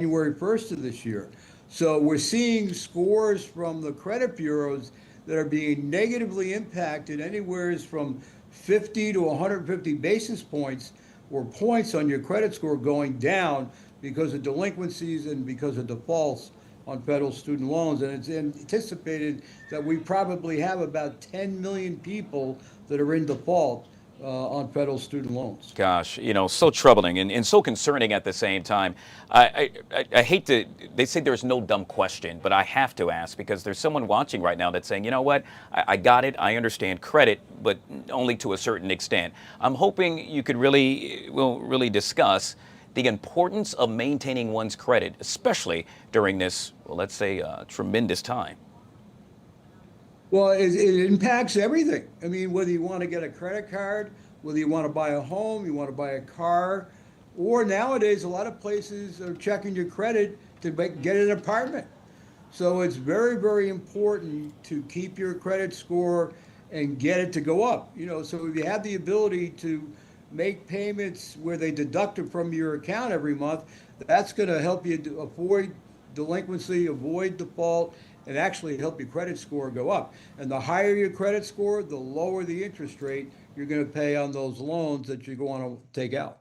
January 1st of this year. So we're seeing scores from the credit bureaus that are being negatively impacted anywhere from 50 to 150 basis points or points on your credit score going down because of delinquencies and because of defaults on federal student loans. And it's anticipated that we probably have about 10 million people that are in default on federal student loans. Gosh, so troubling and so concerning at the same time. I hate to, they say there's no dumb question, but I have to ask because there's someone watching right now that's saying, you know what, I got it, I understand credit, but only to a certain extent. I'm hoping you could really discuss the importance of maintaining one's credit, especially during this, well, let's say, tremendous time. Well, it impacts everything. I mean, whether you want to get a credit card, whether you want to buy a home, you want to buy a car, or nowadays, a lot of places are checking your credit to get an apartment. So it's very, very important to keep your credit score and get it to go up. So if you have the ability to make payments where they deduct it from your account every month, that's going to help you avoid delinquency, avoid default, and actually help your credit score go up. And the higher your credit score, the lower the interest rate you're going to pay on those loans that you're going to take out.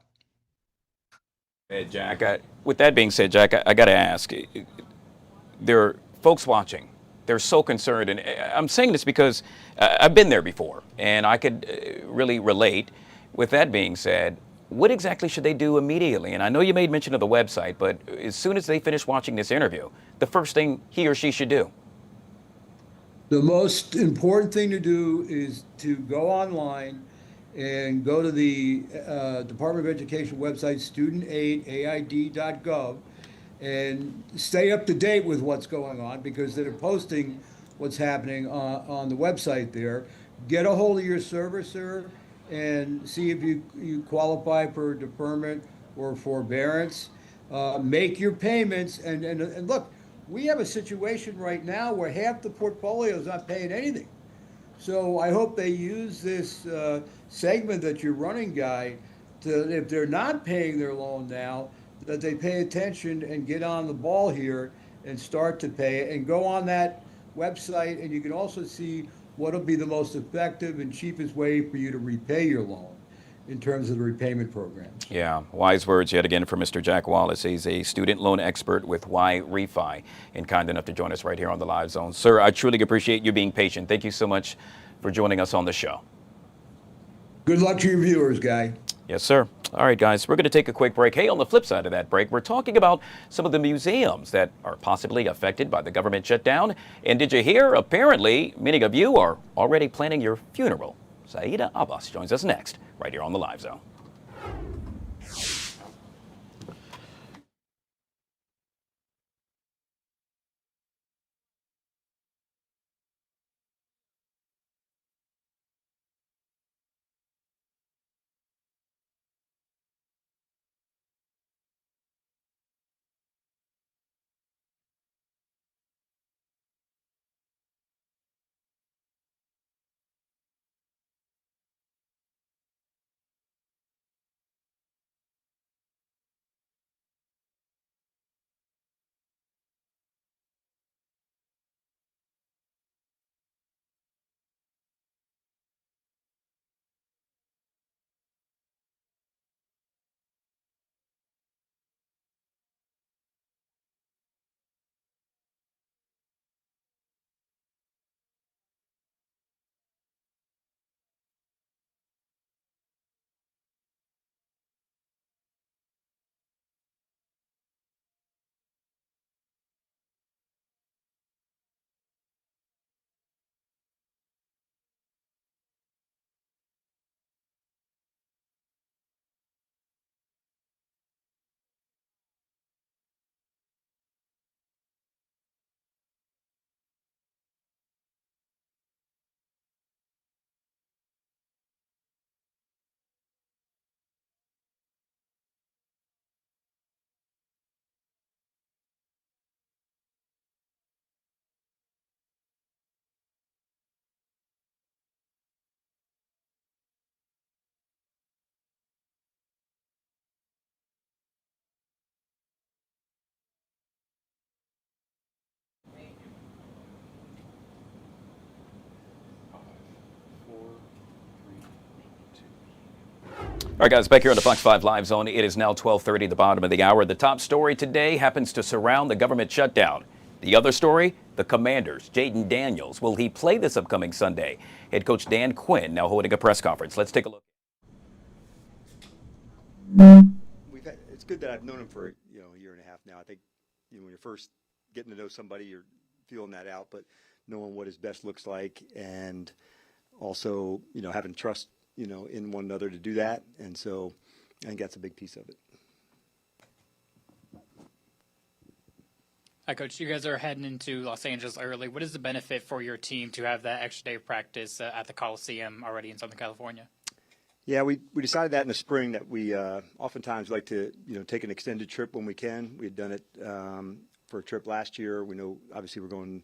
Hey, Jack, with that being said, Jack, I got to ask, there are folks watching. They're so concerned, and I'm saying this because I've been there before, and I could really relate. With that being said, what exactly should they do immediately? And I know you made mention of the website, but as soon as they finish watching this interview, the first thing he or she should do? The most important thing to do is to go online and go to the Department of Education website, studentaid.gov, and stay up to date with what's going on because they're posting what's happening on the website there. Get a hold of your servicer and see if you qualify for deferment or forbearance. Make your payments and look, we have a situation right now where half the portfolio is not paying anything. So I hope they use this segment that you're running, Guy, to, if they're not paying their loan now, that they pay attention and get on the ball here and start to pay it and go on that website. And you can also see what'll be the most effective and cheapest way for you to repay your loan in terms of the repayment programs. Yeah, wise words yet again from Mr. Jack Wallace. He's a student loan expert with Y Refi and kind enough to join us right here on the Live Zone. Sir, I truly appreciate you being patient. Thank you so much for joining us on the show. Good luck to your viewers, Guy. Yes, sir. All right, guys, we're going to take a quick break. Hey, on the flip side of that break, we're talking about some of the museums that are possibly affected by the government shutdown. And did you hear? Apparently, many of you are already planning your funeral. Saida Abbas joins us next, right here on the Live Zone. All right, guys, back here on the Fox 5 Live Zone. It is now 12:30, the bottom of the hour. The top story today happens to surround the government shutdown. The other story, the Commanders, Jaden Daniels. Will he play this upcoming Sunday? Head coach Dan Quinn now holding a press conference. Let's take a look. It's good that I've known him for a year and a half now. I think when you're first getting to know somebody, you're feeling that out, but knowing what his best looks like, and also having trust in one another to do that. And so I think that's a big piece of it. Hi, Coach. You guys are heading into Los Angeles early. What is the benefit for your team to have that extra day of practice at the Coliseum already in Southern California? Yeah, we decided that in the spring that we oftentimes like to take an extended trip when we can. We had done it for a trip last year. We know obviously we're going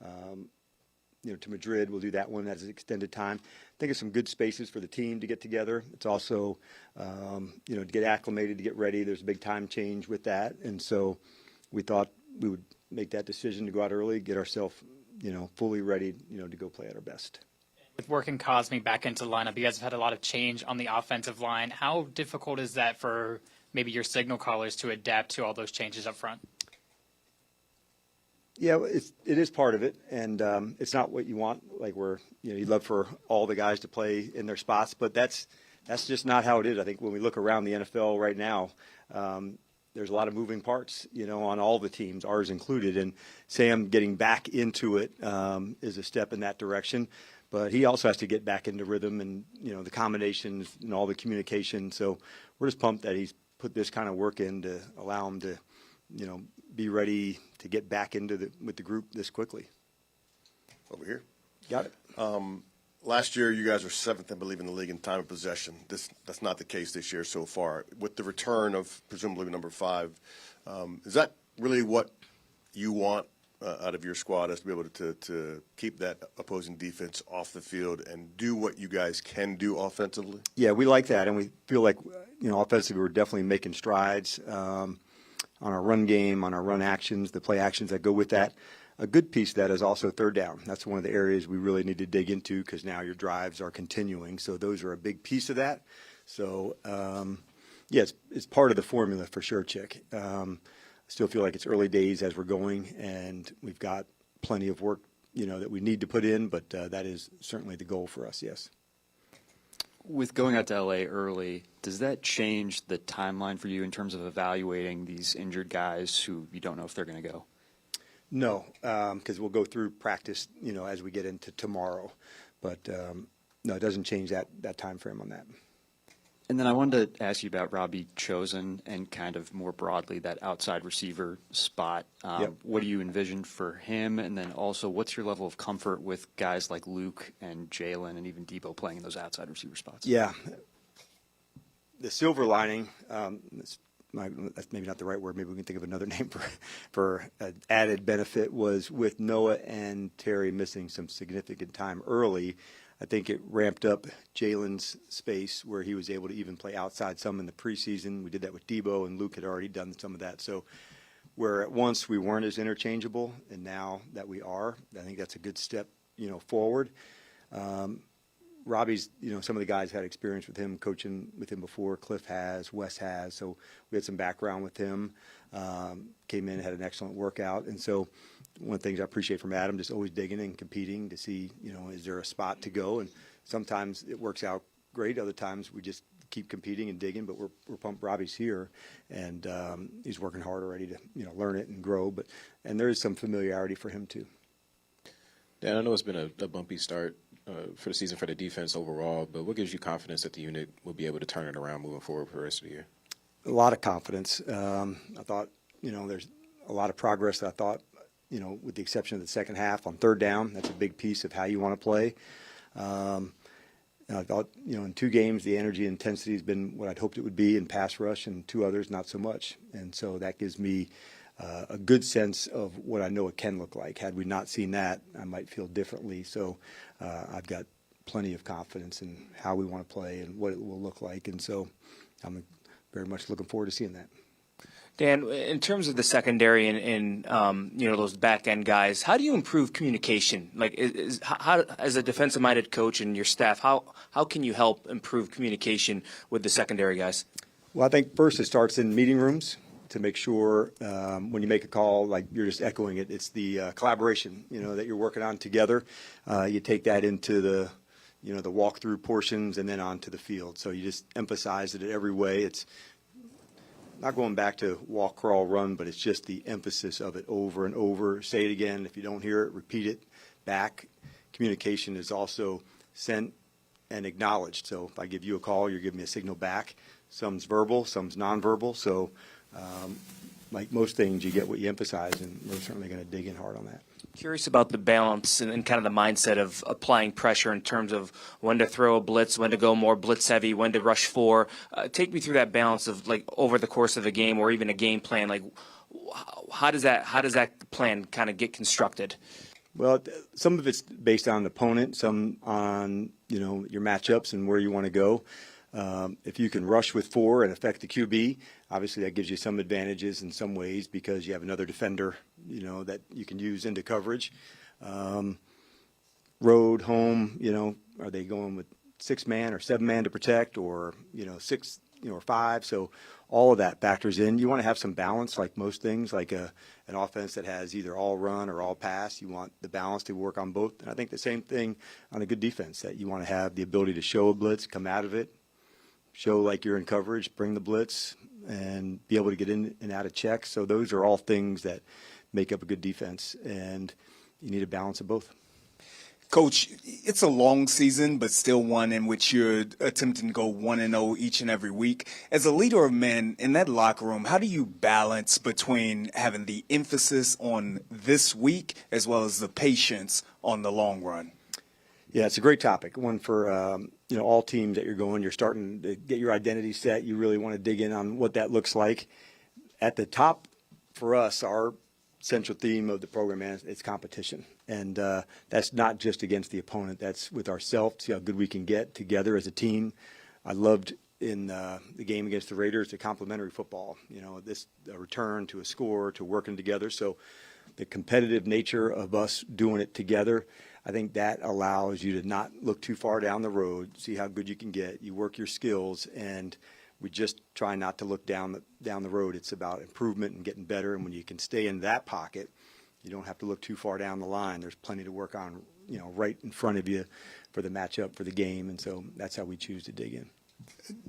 to Madrid. We'll do that one as an extended time. I think it's some good spaces for the team to get together. It's also to get acclimated, to get ready. There's a big time change with that, and so we thought we would make that decision to go out early, get ourselves fully ready to go play at our best. With working Cosme back into the lineup, you guys have had a lot of change on the offensive line. How difficult is that for maybe your signal callers to adapt to all those changes up front? Yeah, it is part of it, and it's not what you want. Like you'd love for all the guys to play in their spots, but that's just not how it is. I think when we look around the NFL right now, there's a lot of moving parts, on all the teams, ours included. And Sam getting back into it is a step in that direction. But he also has to get back into rhythm and, the combinations and all the communication. So we're just pumped that he's put this kind of work in to allow him to, be ready to get back into with the group this quickly. Over here. Got it. Last year, you guys were 7th, I believe, in the league in time of possession. That's not the case this year so far. With the return of presumably number 5, is that really what you want out of your squad, is to be able to keep that opposing defense off the field and do what you guys can do offensively? Yeah, we like that, and we feel like offensively we're definitely making strides on our run game, on our run actions, the play actions that go with that. A good piece of that is also third down. That's one of the areas we really need to dig into, because now your drives are continuing. So those are a big piece of that. So, it's part of the formula for sure, Chick. I still feel like it's early days as we're going, and we've got plenty of work, that we need to put in, but that is certainly the goal for us, yes. With going out to LA early, does that change the timeline for you in terms of evaluating these injured guys who you don't know if they're going to go? No, because we'll go through practice, as we get into tomorrow. But no, it doesn't change that time frame on that. And then I wanted to ask you about Robbie Chosen and kind of more broadly that outside receiver spot. Yep. What do you envision for him? And then also, what's your level of comfort with guys like Luke and Jalen and even Debo playing in those outside receiver spots? Yeah. The silver lining, that's maybe not the right word. Maybe we can think of another name for added benefit, was with Noah and Terry missing some significant time early. I think it ramped up Jalen's space where he was able to even play outside some in the preseason. We did that with Debo, and Luke had already done some of that. So where at once we weren't as interchangeable, and now that we are, I think that's a good step, forward. Robbie's, some of the guys had experience with him, coaching with him before. Cliff has, Wes has, so we had some background with him. Came in, had an excellent workout, and so one of the things I appreciate from Adam, just always digging and competing to see, is there a spot to go? And sometimes it works out great. Other times we just keep competing and digging. But we're pumped Robbie's here, and he's working hard already to learn it and grow. And there is some familiarity for him too. Dan, I know it's been a bumpy start for the season for the defense overall, but what gives you confidence that the unit will be able to turn it around moving forward for the rest of the year? A lot of confidence. I thought, there's a lot of progress that I thought, with the exception of the second half on third down. That's a big piece of how you want to play. I thought, in 2 games, the energy and intensity has been what I'd hoped it would be in pass rush, and 2 others, not so much. And so that gives me a good sense of what I know it can look like. Had we not seen that, I might feel differently. So I've got plenty of confidence in how we want to play and what it will look like. And so I'm very much looking forward to seeing that. Dan, in terms of the secondary and those back end guys, how do you improve communication? Like, how as a defensive minded coach and your staff, how can you help improve communication with the secondary guys? Well, I think first it starts in meeting rooms to make sure when you make a call, like you're just echoing it, it's the collaboration, that you're working on together. You take that into the walkthrough portions and then onto the field. So you just emphasize it in every way. It's not going back to walk, crawl, run, but it's just the emphasis of it over and over. Say it again. If you don't hear it, repeat it back. Communication is also sent and acknowledged. So if I give you a call, you're giving me a signal back. Some's verbal, some's nonverbal. So like most things, you get what you emphasize, and we're certainly going to dig in hard on that. Curious about the balance and kind of the mindset of applying pressure in terms of when to throw a blitz, when to go more blitz heavy, when to rush four. Take me through that balance of like over the course of a game or even a game plan. Like, how does that plan kind of get constructed? Well, some of it's based on the opponent, some on your matchups and where you want to go. If you can rush with four and affect the QB, obviously that gives you some advantages in some ways because you have another defender, that you can use into coverage. Road, home, are they going with 6-man or 7-man to protect or, 6, or 5? So all of that factors in. You want to have some balance like most things, like an offense that has either all run or all pass. You want the balance to work on both. And I think the same thing on a good defense, that you want to have the ability to show a blitz, come out of it, show like you're in coverage, bring the blitz, and be able to get in and out of checks. So those are all things that make up a good defense, and you need a balance of both. Coach, it's a long season, but still one in which you're attempting to go 1-0 each and every week. As a leader of men in that locker room, how do you balance between having the emphasis on this week as well as the patience on the long run? Yeah, it's a great topic, one for all teams that you're going. You're starting to get your identity set. You really want to dig in on what that looks like. At the top, for us, our central theme of the program is it's competition. And that's not just against the opponent. That's with ourselves, see how good we can get together as a team. I loved in the game against the Raiders the complementary football, a return to a score, to working together. So the competitive nature of us doing it together, I think that allows you to not look too far down the road, see how good you can get. You work your skills, and we just try not to look down the road. It's about improvement and getting better. And when you can stay in that pocket, you don't have to look too far down the line. There's plenty to work on, right in front of you for the matchup, for the game. And so that's how we choose to dig in.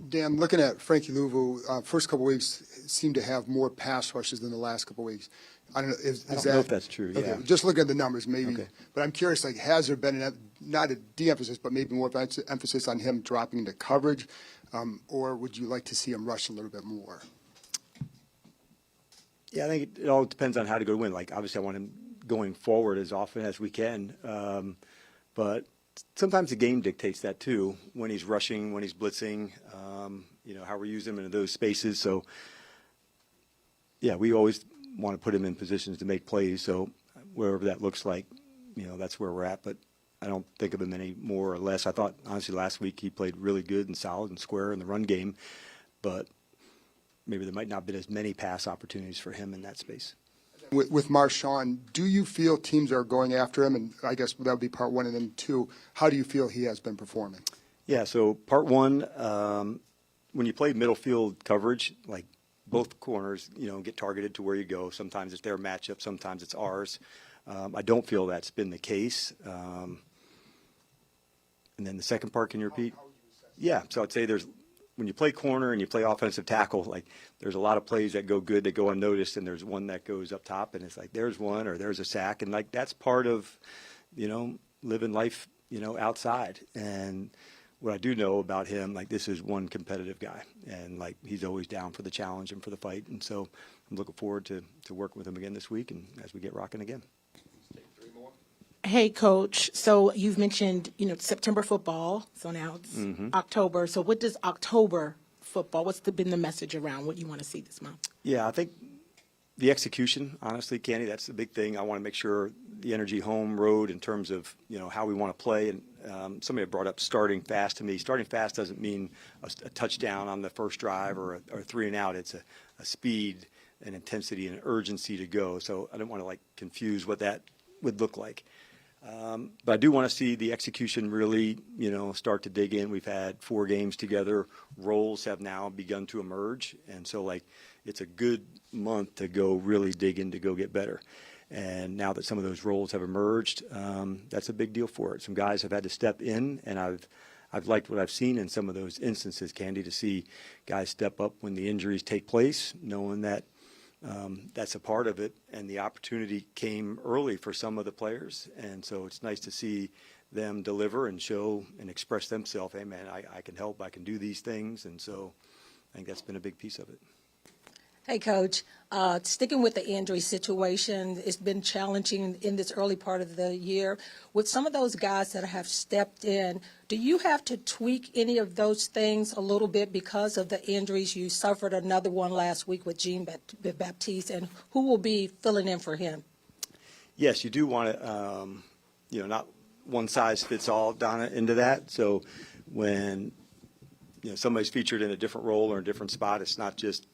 Dan, looking at Frankie Louisville, first couple of weeks seemed to have more pass rushes than the last couple of weeks. I don't know. I don't know if that's true. Okay, yeah. just look at the numbers, maybe. Okay. But I'm curious, like, has there been not a de-emphasis, but maybe more emphasis on him dropping into coverage, or would you like to see him rush a little bit more? Yeah, I think it all depends on how to go to win. Like, obviously, I want him going forward as often as we can, but sometimes the game dictates that too. When he's rushing, when he's blitzing, how we use him in those spaces. So, yeah, we always want to put him in positions to make plays. So, wherever that looks like, that's where we're at. But I don't think of him any more or less. I thought, honestly, last week he played really good and solid and square in the run game, but maybe there might not have been as many pass opportunities for him in that space. With Marshawn, do you feel teams are going after him? And I guess that would be part one. And then two, how do you feel he has been performing? Yeah, so part one, when you play middle field coverage, like both corners, get targeted to where you go. Sometimes it's their matchup, sometimes it's ours. I don't feel that's been the case. And then the second part, can you repeat? Yeah, so I'd say when you play corner and you play offensive tackle, like there's a lot of plays that go good, that go unnoticed, and there's one that goes up top, and it's like there's one or there's a sack, and like that's part of, living life, outside. And what I do know about him, like this is one competitive guy, and like he's always down for the challenge and for the fight, and so I'm looking forward to working with him again this week and as we get rocking again. Hey, Coach. So you've mentioned, September football. So now it's October. So what does October football, been the message around what you want to see this month? Yeah, I think the execution, honestly, Candy, that's the big thing. I want to make sure the energy home road in terms of, how we want to play. And somebody brought up starting fast to me. Starting fast doesn't mean a touchdown on the first drive or a 3 and out. It's a speed an intensity and urgency to go. So I don't want to like confuse what that would look like. But I do want to see the execution really, start to dig in. We've had 4 games together. Roles have now begun to emerge. And so like it's a good month to go really dig in to go get better. And now that some of those roles have emerged, that's a big deal for it. Some guys have had to step in, and I've liked what I've seen in some of those instances, Candy, to see guys step up when the injuries take place, knowing that that's a part of it, and the opportunity came early for some of the players. And so it's nice to see them deliver and show and express themselves. Hey, man, I can help. I can do these things. And so I think that's been a big piece of it. Hey, Coach, sticking with the injury situation, it's been challenging in this early part of the year. With some of those guys that have stepped in, do you have to tweak any of those things a little bit because of the injuries? You suffered another one last week with Jean Baptiste, and who will be filling in for him? Yes, you do want to, not one size fits all down into that. So when somebody's featured in a different role or a different spot, it's not just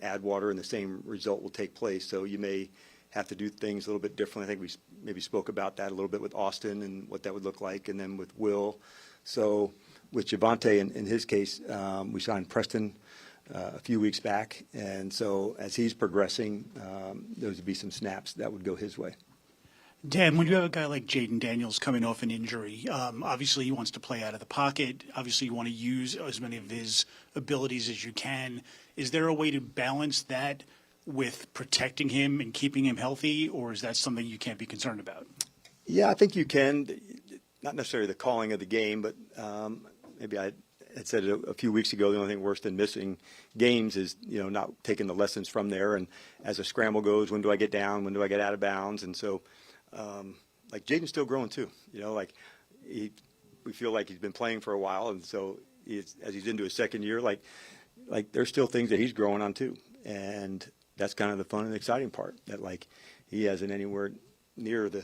add water and the same result will take place. So you may have to do things a little bit differently. I think we maybe spoke about that a little bit with Austin and what that would look like, and then with Will. So with Javonte, in his case, we signed Preston a few weeks back, and so as he's progressing, there would be some snaps that would go his way. Dan, when you have a guy like Jaden Daniels coming off an injury, obviously he wants to play out of the pocket. Obviously you want to use as many of his abilities as you can. Is there a way to balance that with protecting him and keeping him healthy, or is that something you can't be concerned about? Yeah, I think you can. Not necessarily the calling of the game, but maybe I had said it a few weeks ago, the only thing worse than missing games is, not taking the lessons from there. And as a scramble goes, when do I get down? When do I get out of bounds? And so, like Jaden's still growing too, we feel like he's been playing for a while. And so as he's into his second year, like there's still things that he's growing on too. And that's kind of the fun and exciting part, that like he hasn't anywhere near the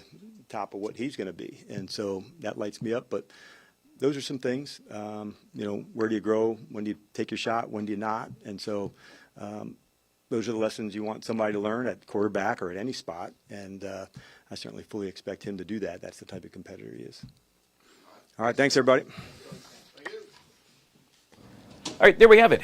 top of what he's going to be. And so that lights me up. But those are some things, where do you grow? When do you take your shot? When do you not? And so those are the lessons you want somebody to learn at quarterback or at any spot. And I certainly fully expect him to do that. That's the type of competitor he is. All right. Thanks, everybody. All right, there we have it.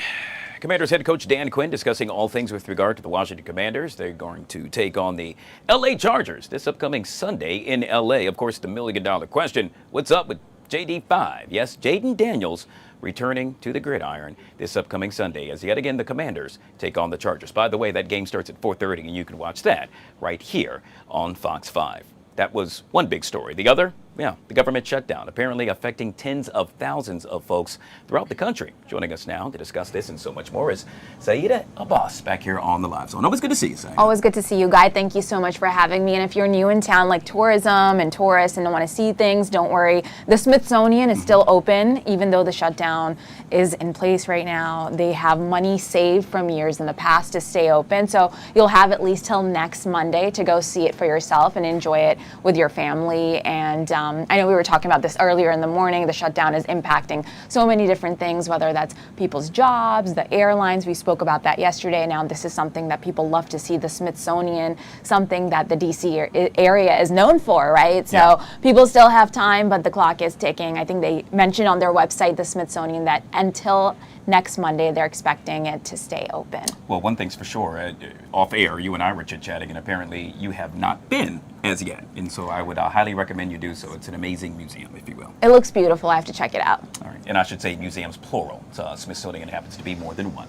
Commanders head coach Dan Quinn discussing all things with regard to the Washington Commanders. They're going to take on the L.A. Chargers this upcoming Sunday in L.A. Of course, the million-dollar question, what's up with JD5? Yes, Jaden Daniels returning to the gridiron this upcoming Sunday as yet again the Commanders take on the Chargers. By the way, that game starts at 4:30, and you can watch that right here on Fox 5. That was one big story. The other, the government shutdown, apparently affecting tens of thousands of folks throughout the country. Joining us now to discuss this and so much more is Saida Abbas back here on the LiveZone. Always good to see you, Saida. Always good to see you, Guy. Thank you so much for having me. And if you're new in town, like tourism and tourists and want to see things, don't worry. The Smithsonian is still open, even though the shutdown is in place right now. They have money saved from years in the past to stay open. So you'll have at least till next Monday to go see it for yourself and enjoy it with your family. And I know we were talking about this earlier in the morning. The shutdown is impacting so many different things, whether that's people's jobs, the airlines. We spoke about that yesterday. Now this is something that people love to see, the Smithsonian, something that the D.C. area is known for, right? So people still have time, but the clock is ticking. I think they mentioned on their website, the Smithsonian, that until next Monday, they're expecting it to stay open. Well, one thing's for sure, off air, you and I were chit-chatting, and apparently you have not been as yet. And so I would highly recommend you do so. It's an amazing museum, if you will. It looks beautiful. I have to check it out. All right. And I should say museums, plural. Smithsonian happens to be more than one.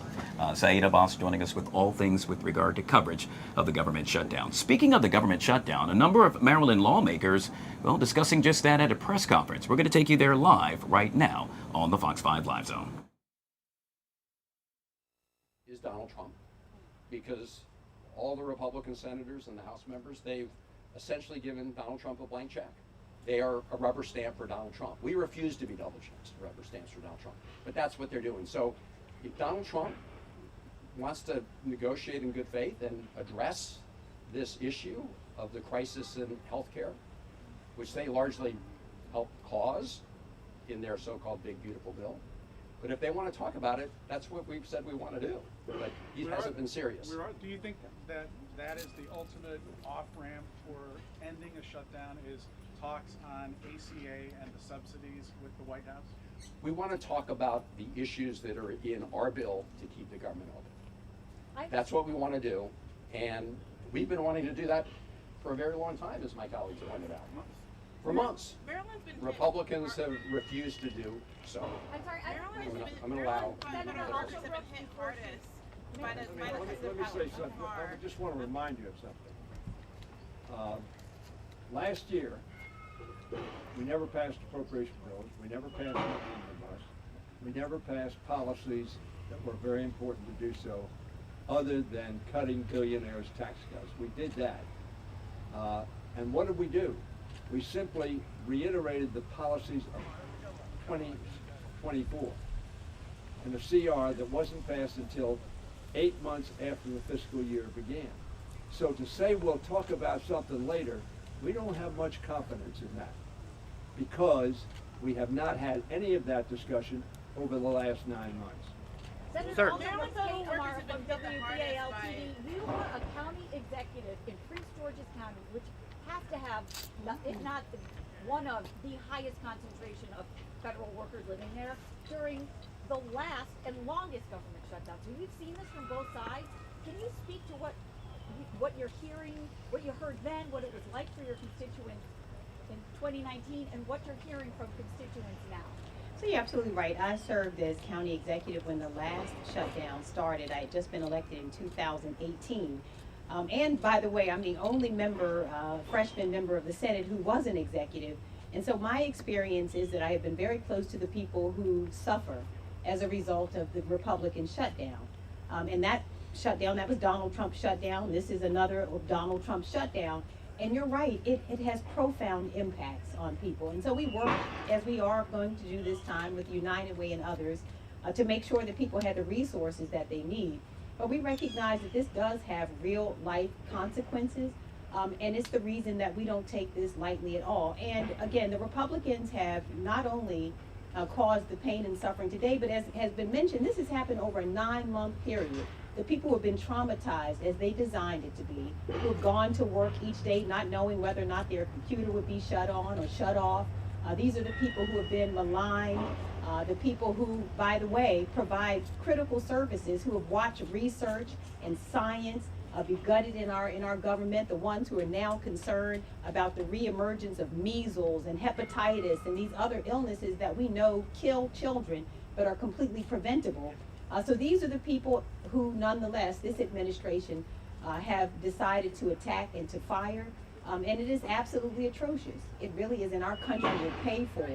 Saida Abbas joining us with all things with regard to coverage of the government shutdown. Speaking of the government shutdown, a number of Maryland lawmakers, discussing just that at a press conference. We're going to take you there live right now on the Fox 5 Live Zone. Is Donald Trump, because all the Republican senators and the House members, they've essentially given Donald Trump a blank check. They are a rubber stamp for Donald Trump. We refuse to be double checks, rubber stamps for Donald Trump, but that's what they're doing. So if Donald Trump wants to negotiate in good faith and address this issue of the crisis in healthcare, which they largely helped cause in their so-called big beautiful bill, But if they want to talk about it, that's what we've said we want to do. But he hasn't been serious. Do you think that that is the ultimate off-ramp for ending a shutdown, is talks on ACA and the subsidies with the White House? We want to talk about the issues that are in our bill to keep the government open. That's what we want to do. And we've been wanting to do that for a very long time, as my colleagues have pointed out. For months. Republicans have refused to do so. I'm sorry, I'm going to allow. Let me say something. I just want to remind you of something. Last year, we never passed appropriation bills. We never passed omnibus. We never passed policies that were very important to do so, other than cutting billionaires' tax cuts. We did that. And what did we do? We simply reiterated the policies of 2024 and a CR that wasn't passed until 8 months after the fiscal year began. So to say we'll talk about something later, we don't have much confidence in that, because we have not had any of that discussion over the last 9 months. Senator, Maryland fellow workers from WDCA-TV, you are a county executive in Prince George's County, which has to have, if not one of the highest concentration of federal workers living there during the last and longest government shutdown. So you've seen this from both sides. Can you speak to what you're hearing, what you heard then, what it was like for your constituents in 2019, and what you're hearing from constituents now? So you're absolutely right. I served as county executive when the last shutdown started. I had just been elected in 2018. And by the way, I'm the only member, freshman member of the Senate who was an executive. And so my experience is that I have been very close to the people who suffer as a result of the Republican shutdown. And that shutdown, that was Donald Trump's shutdown. This is another Donald Trump shutdown. And you're right, it has profound impacts on people. And so we work, as we are going to do this time with United Way and others, to make sure that people have the resources that they need. But we recognize that this does have real life consequences. And it's the reason that we don't take this lightly at all. And again, the Republicans have not only caused the pain and suffering today, but as has been mentioned, this has happened over a 9-month period. The people who have been traumatized as they designed it to be, who have gone to work each day not knowing whether or not their computer would be shut on or shut off. These are the people who have been maligned, the people who, by the way, provide critical services, who have watched research and science be gutted in our government, the ones who are now concerned about the reemergence of measles and hepatitis and these other illnesses that we know kill children but are completely preventable. So these are the people who, nonetheless, this administration have decided to attack and to fire. And it is absolutely atrocious. It really is, and our country will pay for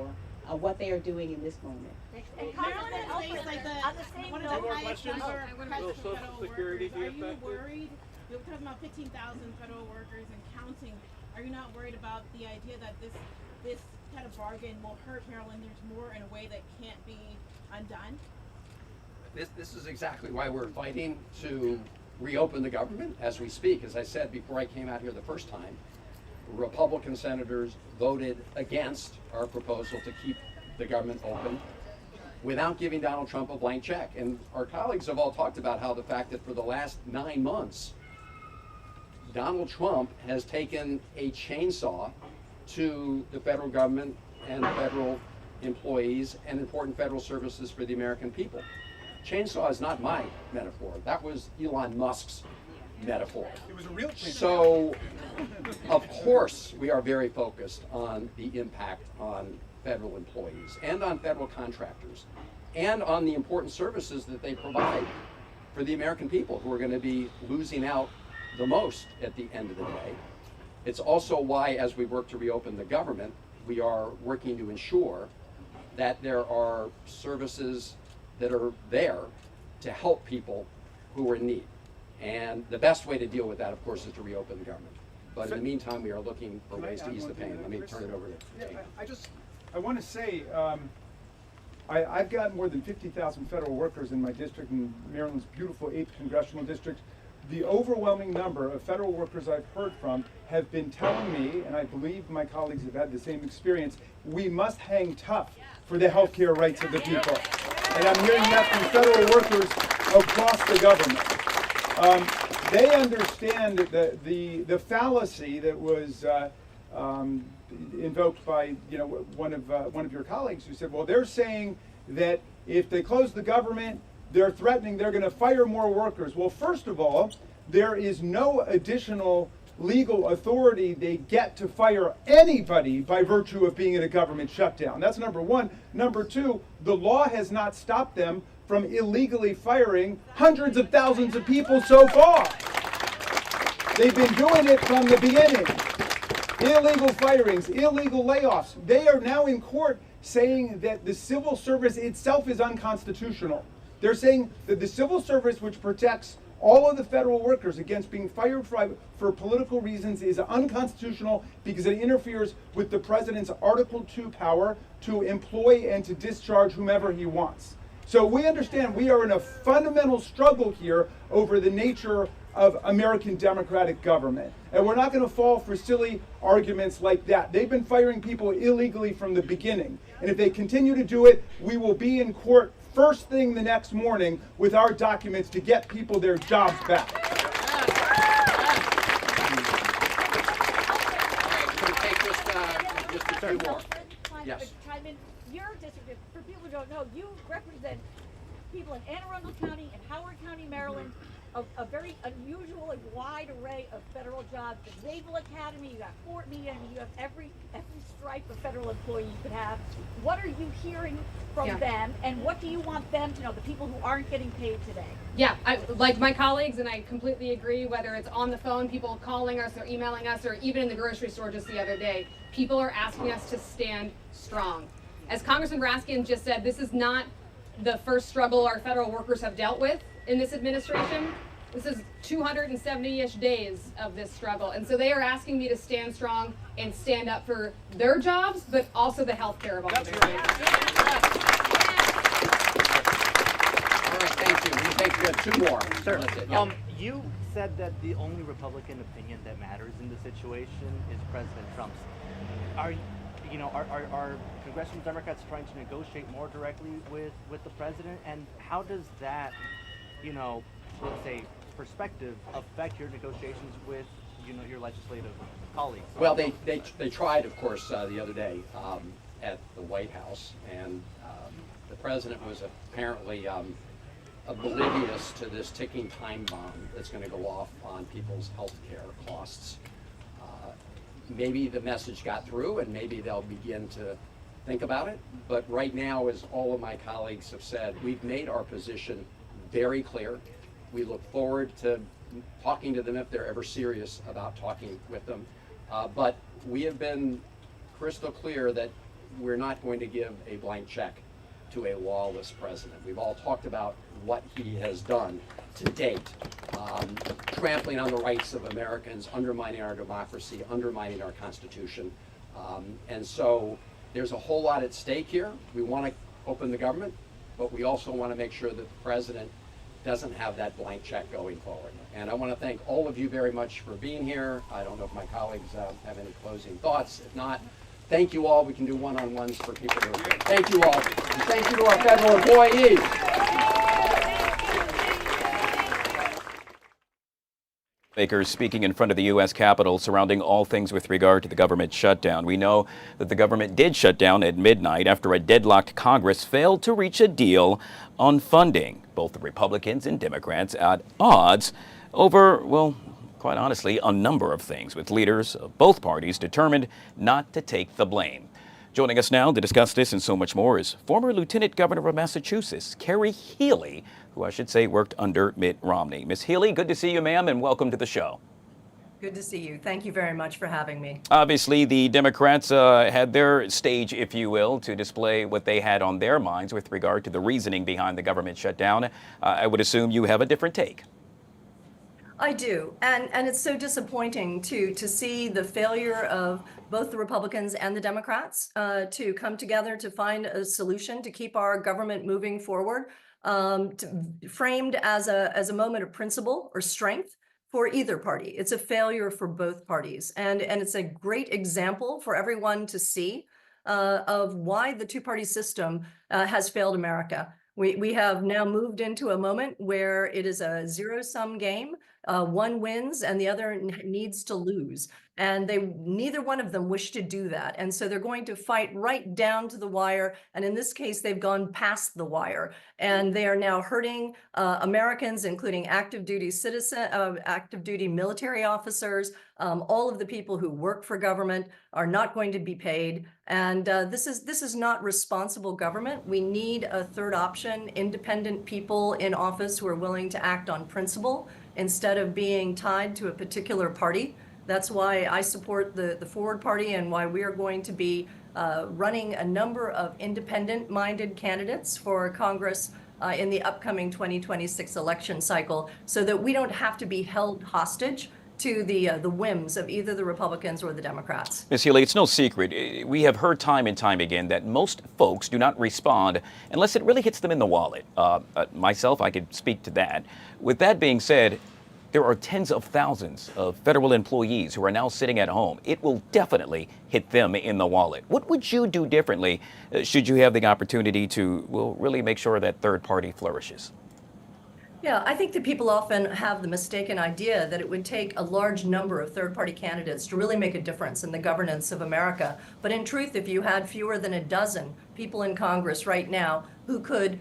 what they are doing in this moment. Maryland has faced like one of the highest number of federal workers. Are you worried? You're talking about 15,000 federal workers and counting. Are you not worried about the idea that this kind of bargain will hurt Marylanders more in a way that can't be undone? This is exactly why we're fighting to reopen the government as we speak. As I said before I came out here the first time, Republican senators voted against our proposal to keep the government open without giving Donald Trump a blank check. And our colleagues have all talked about how the fact that for the last 9 months, Donald Trump has taken a chainsaw to the federal government and federal employees and important federal services for the American people. Chainsaw is not my metaphor. That was Elon Musk's metaphor. It was a real chainsaw. So, of course, we are very focused on the impact on federal employees and on federal contractors and on the important services that they provide for the American people who are going to be losing out the most at the end of the day. It's also why, as we work to reopen the government, we are working to ensure that there are services that are there to help people who are in need. And the best way to deal with that, of course, is to reopen the government. But in the meantime, we are looking for ways to ease the pain. Let me turn it over to Jane. I want to say, I've got more than 50,000 federal workers in my district, in Maryland's beautiful 8th congressional district. The overwhelming number of federal workers I've heard from have been telling me, and I believe my colleagues have had the same experience, we must hang tough for the health care rights of the people. and I'm hearing that from federal workers across the government. They understand the fallacy that was invoked by one of your colleagues who said, well, they're saying that if they close the government, they're threatening they're going to fire more workers. Well, first of all, there is no additional legal authority they get to fire anybody by virtue of being in a government shutdown. That's number one. Number two, the law has not stopped them from illegally firing hundreds of thousands of people so far. They've been doing it from the beginning. Illegal firings, illegal layoffs. They are now in court saying that the civil service itself is unconstitutional. They're saying that the civil service, which protects all of the federal workers against being fired for political reasons, is unconstitutional because it interferes with the president's Article 2 power to employ and to discharge whomever he wants. So we understand we are in a fundamental struggle here over the nature of American democratic government. And we're not going to fall for silly arguments like that. They've been firing people illegally from the beginning. And if they continue to do it, we will be in court first thing the next morning with our documents to get people their jobs back. Can we take just a few more? Yes. Your district, for people who don't know, you represent people in Anne Arundel County and Howard County, Maryland, a very unusual and wide array of federal jobs. The Naval Academy, you got Fort Meade, and you have every stripe of federal employee you could have. What are you hearing from them, and what do you want them to know, the people who aren't getting paid today? Yeah, like my colleagues, and I completely agree, whether it's on the phone, people calling us or emailing us, or even in the grocery store just the other day, people are asking us to stand strong. As Congressman Raskin just said, this is not the first struggle our federal workers have dealt with in this administration. This is 270-ish days of this struggle. And so they are asking me to stand strong and stand up for their jobs, but also the health care of all of All right, thank you. We take two more. Certainly. You said that the only Republican opinion that matters in the situation is President Trump's. Are congressional Democrats trying to negotiate more directly with the president? And how does that, let's say, perspective affect your negotiations with, your legislative colleagues? Well, they tried, of course, the other day at the White House, and the president was apparently oblivious to this ticking time bomb that's going to go off on people's health care costs. Maybe the message got through, and maybe they'll begin to think about it. But right now, as all of my colleagues have said, we've made our position very clear. We look forward to talking to them if they're ever serious about talking with them. But we have been crystal clear that we're not going to give a blank check to a lawless president. We've all talked about what he has done to date, trampling on the rights of Americans, undermining our democracy, undermining our Constitution. And so there's a whole lot at stake here. We want to open the government, but we also want to make sure that the president doesn't have that blank check going forward. And I want to thank all of you very much for being here. I don't know if my colleagues have any closing thoughts. If not, thank you all. We can do one-on-ones for people who are here. Thank you all. And thank you to our federal employees. Lawmakers speaking in front of the U.S. Capitol surrounding all things with regard to the government shutdown. We know that the government did shut down at midnight after a deadlocked Congress failed to reach a deal on funding. Both the Republicans and Democrats at odds over, well, quite honestly, a number of things, with leaders of both parties determined not to take the blame. Joining us now to discuss this and so much more is former Lieutenant Governor of Massachusetts, Carrie Healey, who I should say worked under Mitt Romney. Ms. Healey, good to see you, ma'am, and welcome to the show. Good to see you. Thank you very much for having me. Obviously, the Democrats had their stage, if you will, to display what they had on their minds with regard to the reasoning behind the government shutdown. I would assume you have a different take. I do, and it's so disappointing to see the failure of both the Republicans and the Democrats to come together to find a solution to keep our government moving forward, framed as a moment of principle or strength for either party. It's a failure for both parties, and it's a great example for everyone to see of why the two-party system has failed America. We have now moved into a moment where it is a zero-sum game. One wins and the other needs to lose. And neither one of them wish to do that. And so they're going to fight right down to the wire. And in this case, they've gone past the wire. And they are now hurting Americans, including active duty military officers. All of the people who work for government are not going to be paid. And this is not responsible government. We need a third option, independent people in office who are willing to act on principle instead of being tied to a particular party. That's why I support the Forward Party and why we are going to be running a number of independent-minded candidates for Congress in the upcoming 2026 election cycle, so that we don't have to be held hostage to the whims of either the Republicans or the Democrats. Ms. Healy, it's no secret. We have heard time and time again that most folks do not respond unless it really hits them in the wallet. Myself, I could speak to that. With that being said, there are tens of thousands of federal employees who are now sitting at home. It will definitely hit them in the wallet. What would you do differently should you have the opportunity to really make sure that third party flourishes? Yeah, I think that people often have the mistaken idea that it would take a large number of third-party candidates to really make a difference in the governance of America. But in truth, if you had fewer than a dozen people in Congress right now who could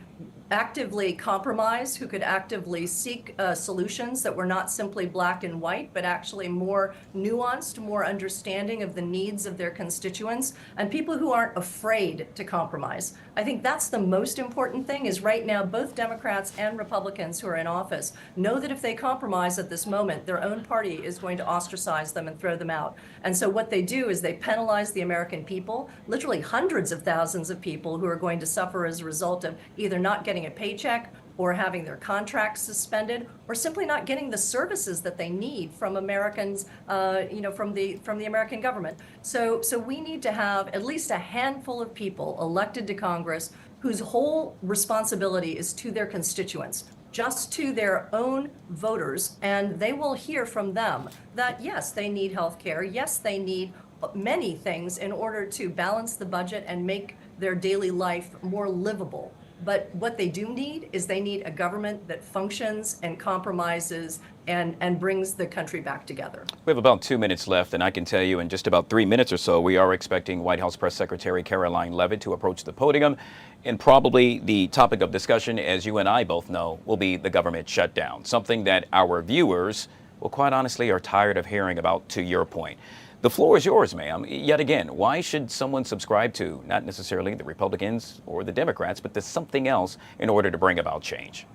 actively compromise, who could actively seek solutions that were not simply black and white, but actually more nuanced, more understanding of the needs of their constituents, and people who aren't afraid to compromise. I think that's the most important thing. Is right now both Democrats and Republicans who are in office know that if they compromise at this moment, their own party is going to ostracize them and throw them out. And so what they do is they penalize the American people, literally hundreds of thousands of people who are going to suffer as a result of either not getting a paycheck or having their contracts suspended, or simply not getting the services that they need from Americans, from the American government. So we need to have at least a handful of people elected to Congress whose whole responsibility is to their constituents, just to their own voters, and they will hear from them that yes, they need health care, yes, they need many things in order to balance the budget and make their daily life more livable. But what they do need is they need a government that functions and compromises and brings the country back together. We have about 2 minutes left, and I can tell you in just about 3 minutes or so, we are expecting White House Press Secretary Caroline Leavitt to approach the podium. And probably the topic of discussion, as you and I both know, will be the government shutdown, something that our viewers, well, quite honestly, are tired of hearing about, to your point. The floor is yours, ma'am. Yet again, why should someone subscribe to not necessarily the Republicans or the Democrats, but to something else in order to bring about change?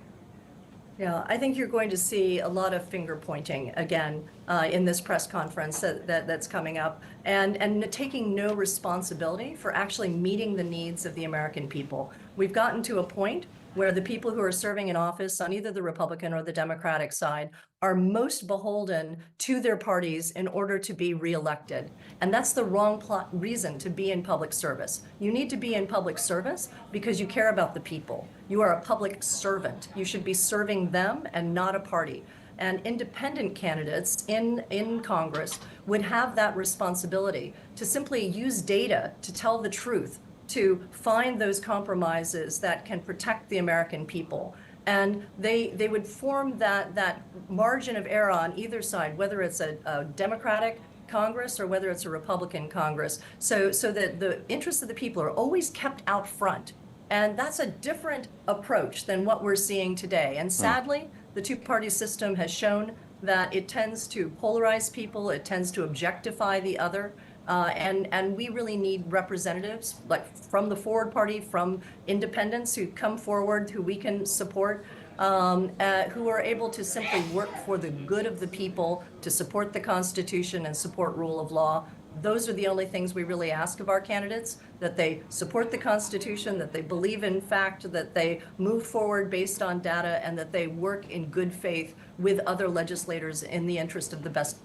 Yeah, I think you're going to see a lot of finger pointing again in this press conference that's coming up, and taking no responsibility for actually meeting the needs of the American people. We've gotten to a point where the people who are serving in office on either the Republican or the Democratic side are most beholden to their parties in order to be reelected. And that's the wrong reason to be in public service. You need to be in public service because you care about the people. You are a public servant. You should be serving them and not a party. And independent candidates in Congress would have that responsibility to simply use data to tell the truth, to find those compromises that can protect the American people. And they would form that margin of error on either side, whether it's a Democratic Congress or whether it's a Republican Congress, so that the interests of the people are always kept out front. And that's a different approach than what we're seeing today. And sadly, the two-party system has shown that it tends to polarize people, it tends to objectify the other. And we really need representatives like from the Forward Party, from independents who come forward, who we can support, who are able to simply work for the good of the people, to support the Constitution and support rule of law. Those are the only things we really ask of our candidates, that they support the Constitution, that they believe in fact, that they move forward based on data, and that they work in good faith with other legislators in the interest of the best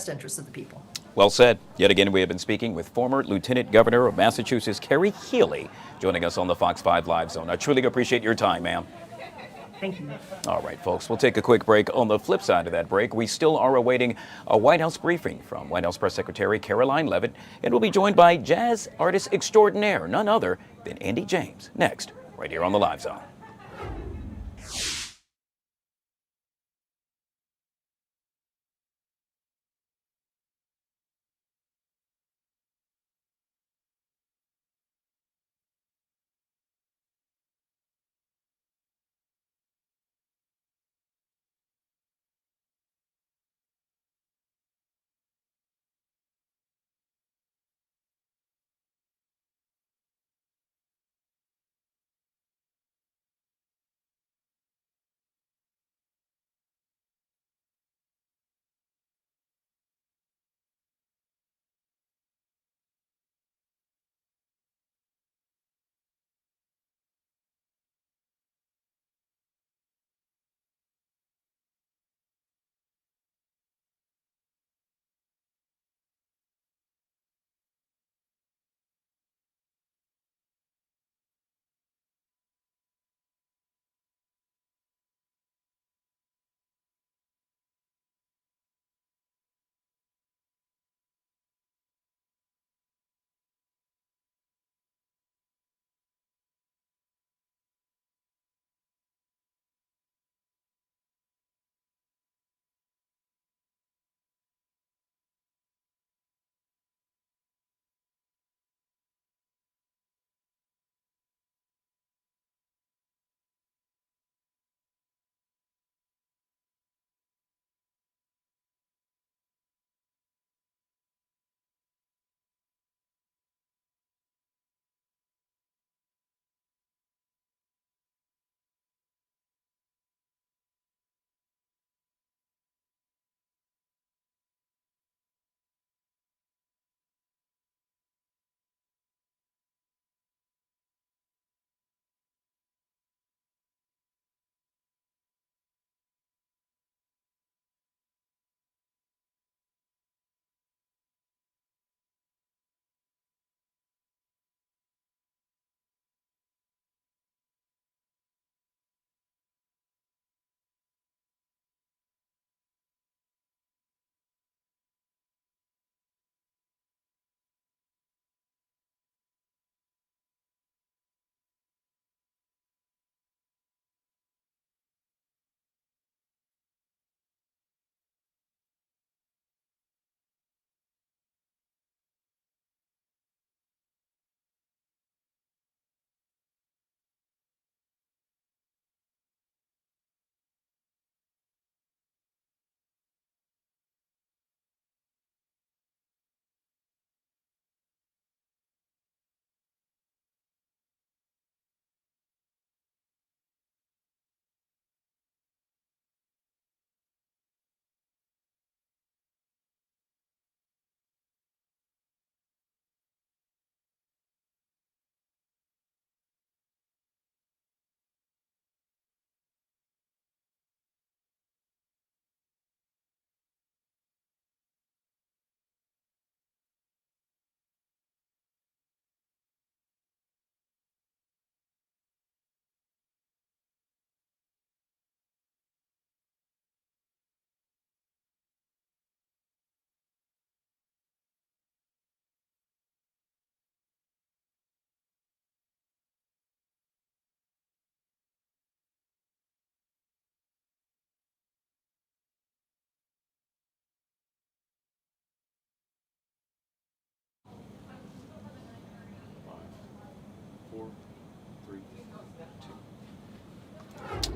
interest of the people. Well said. Yet again, we have been speaking with former Lieutenant Governor of Massachusetts, Carrie Healy, joining us on the Fox 5 Live Zone. I truly appreciate your time, ma'am. Thank you. All right, folks, we'll take a quick break. On the flip side of that break, we still are awaiting a White House briefing from White House Press Secretary Caroline Leavitt, and we'll be joined by jazz artist extraordinaire, none other than Andy James, next, right here on the Live Zone.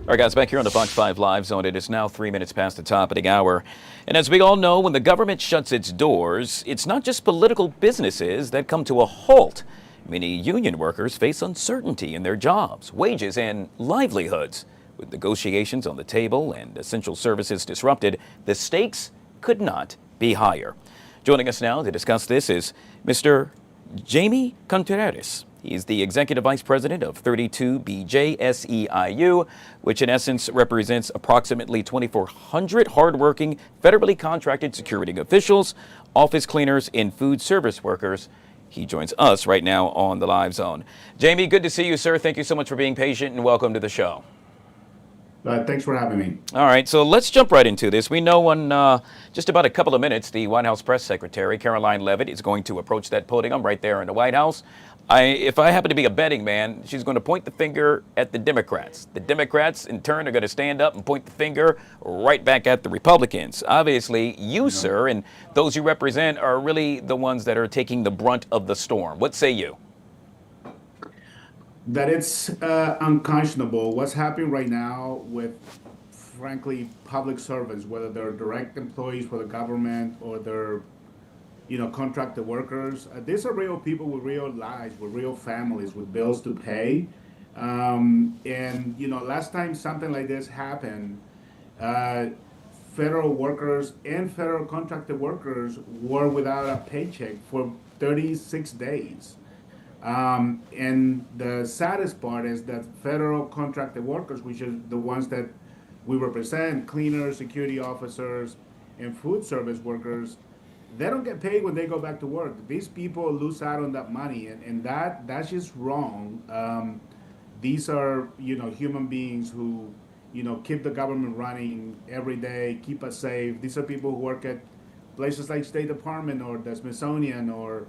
All right, guys, back here on the Fox 5 Live Zone, it is now 3 minutes past the top of the hour. And as we all know, when the government shuts its doors, it's not just political businesses that come to a halt. Many union workers face uncertainty in their jobs, wages, and livelihoods. With negotiations on the table and essential services disrupted, the stakes could not be higher. Joining us now to discuss this is Mr. Jamie Contreras. He's the Executive Vice President of 32BJSEIU, which in essence represents approximately 2,400 hardworking, federally contracted security officials, office cleaners, and food service workers. He joins us right now on the Live Zone. Jamie, good to see you, sir. Thank you so much for being patient, and welcome to the show. Thanks for having me. All right, so let's jump right into this. We know in just about a couple of minutes, the White House press secretary, Caroline Leavitt, is going to approach that podium right there in the White House. If I happen to be a betting man, she's going to point the finger at the Democrats. The Democrats, in turn, are going to stand up and point the finger right back at the Republicans. Obviously, you, sir, and those you represent are really the ones that are taking the brunt of the storm. What say you? That it's unconscionable. What's happening right now with, frankly, public servants, whether they're direct employees for the government or they're, contracted workers. These are real people with real lives, with real families, with bills to pay. Last time something like this happened, federal workers and federal contracted workers were without a paycheck for 36 days. And the saddest part is that federal contracted workers, which are the ones that we represent, cleaners, security officers, and food service workers, they don't get paid when they go back to work. These people lose out on that money, and that's just wrong. These are, human beings who, keep the government running every day, keep us safe. These are people who work at places like State Department or the Smithsonian or,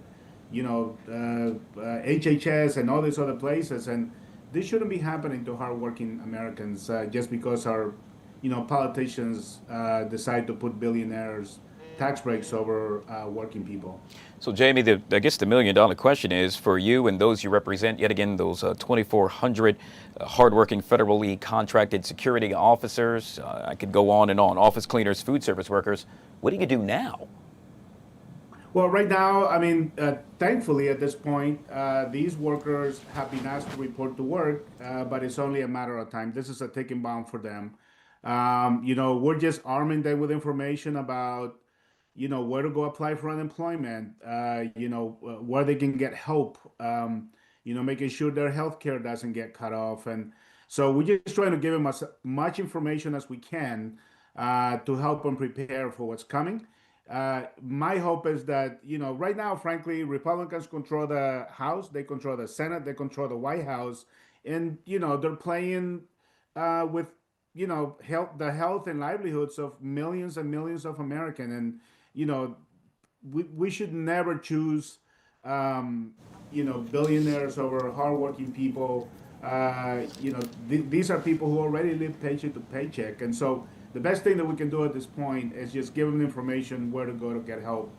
HHS and all these other places. And this shouldn't be happening to hardworking Americans just because our, politicians decide to put billionaires tax breaks over working people. So, Jamie, I guess the million-dollar question is for you and those you represent, yet again, those 2,400 hardworking federally contracted security officers. I could go on and on, office cleaners, food service workers. What do you do now? Well, right now, thankfully at this point, these workers have been asked to report to work, but it's only a matter of time. This is a ticking bomb for them. We're just arming them with information about where to go apply for unemployment, where they can get help, making sure their health care doesn't get cut off. And so we're just trying to give them as much information as we can to help them prepare for what's coming. My hope is that, right now, frankly, Republicans control the House, they control the Senate, they control the White House, and, they're playing with, the health and livelihoods of millions and millions of Americans. And, we should never choose, billionaires over hardworking people. These are people who already live paycheck to paycheck. And so the best thing that we can do at this point is just give them information where to go to get help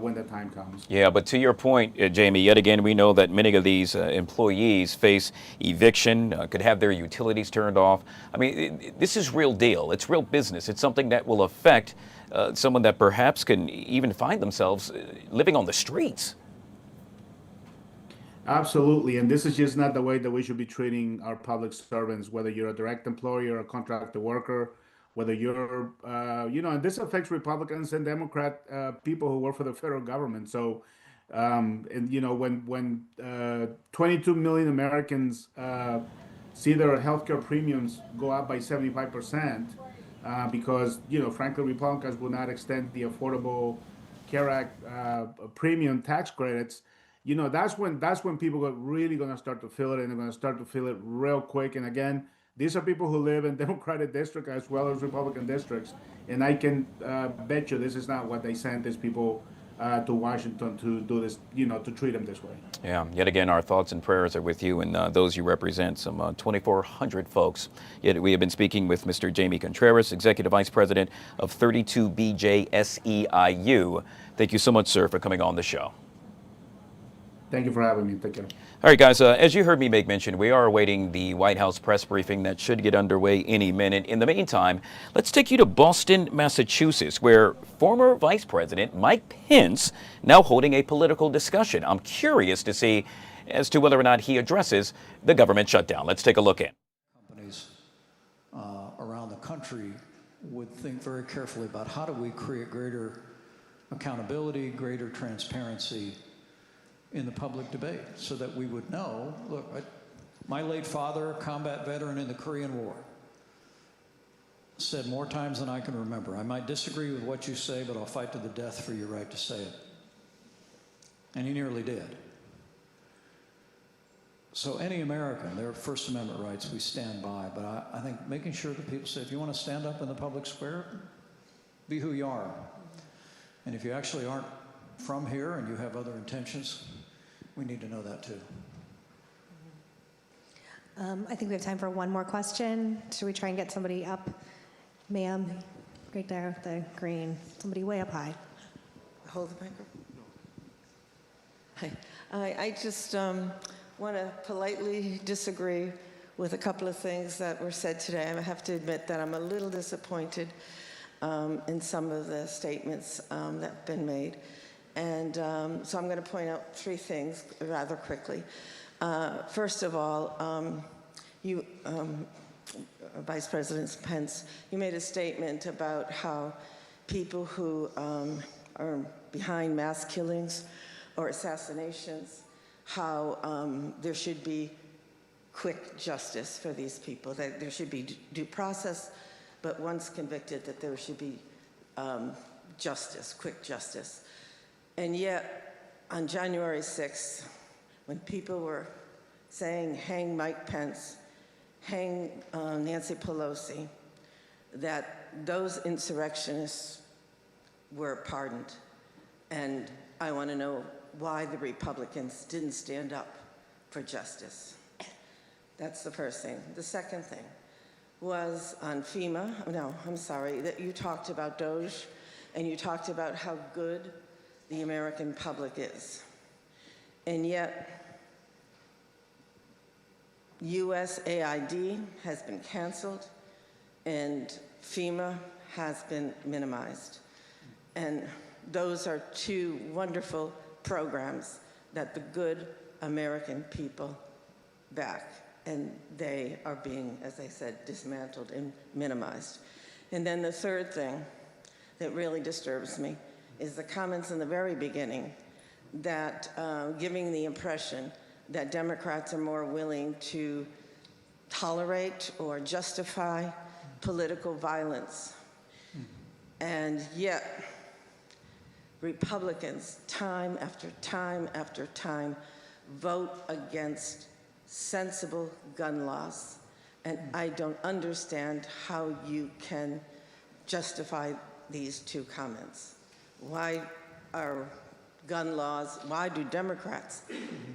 when the time comes. Yeah, but to your point, Jamie, yet again, we know that many of these employees face eviction, could have their utilities turned off. This is real deal. It's real business. It's something that will affect someone that perhaps can even find themselves living on the streets. Absolutely, and this is just not the way that we should be treating our public servants, whether you're a direct employee or a contracted worker, whether you're, and this affects Republicans and Democrat people who work for the federal government. So, when 22 million Americans see their healthcare premiums go up by 75%, because, frankly, Republicans will not extend the Affordable Care Act premium tax credits, that's when people are really going to start to feel it, and they're going to start to feel it real quick. And again, these are people who live in Democratic districts as well as Republican districts, and I can bet you this is not what they sent these people to Washington to do this, to treat them this way. Yeah, yet again, our thoughts and prayers are with you and those you represent, some 2,400 folks. Yet we have been speaking with Mr. Jamie Contreras, Executive Vice President of 32BJSEIU. Thank you so much, sir, for coming on the show. Thank you for having me. Take care. All right, guys, as you heard me make mention, we are awaiting the White House press briefing that should get underway any minute. In the meantime, let's take you to Boston, Massachusetts, where former Vice President Mike Pence now holding a political discussion. I'm curious to see as to whether or not he addresses the government shutdown. Let's take a look in. Companies around the country would think very carefully about how do we create greater accountability, greater transparency in the public debate, so that we would know, look, my late father, combat veteran in the Korean War, said more times than I can remember, I might disagree with what you say, but I'll fight to the death for your right to say it. And he nearly did. So any American, their First Amendment rights, we stand by, but I think making sure that people say, if you want to stand up in the public square, be who you are. And if you actually aren't from here and you have other intentions, we need to know that too. I think we have time for one more question. Should we try and get somebody up? Ma'am, right there, the green. Somebody way up high. Hold the microphone. Hi. I just want to politely disagree with a couple of things that were said today. I have to admit that I'm a little disappointed in some of the statements that have been made. And so I'm going to point out three things rather quickly. First of all, you, Vice President Pence, you made a statement about how people who are behind mass killings or assassinations, how there should be quick justice for these people, that there should be due process, but once convicted, that there should be justice, quick justice. And yet, on January 6th, when people were saying, hang Mike Pence, hang Nancy Pelosi, that those insurrectionists were pardoned. And I want to know why the Republicans didn't stand up for justice. That's the first thing. The second thing was on FEMA. No, I'm sorry, that you talked about DOJ, and you talked about how good the American public is. And yet, USAID has been canceled and FEMA has been minimized. And those are two wonderful programs that the good American people back. And they are being, as I said, dismantled and minimized. And then the third thing that really disturbs me is the comments in the very beginning that giving the impression that Democrats are more willing to tolerate or justify political violence. And yet, Republicans, time after time after time, vote against sensible gun laws. And I don't understand how you can justify these two comments. Why are gun laws, why do Democrats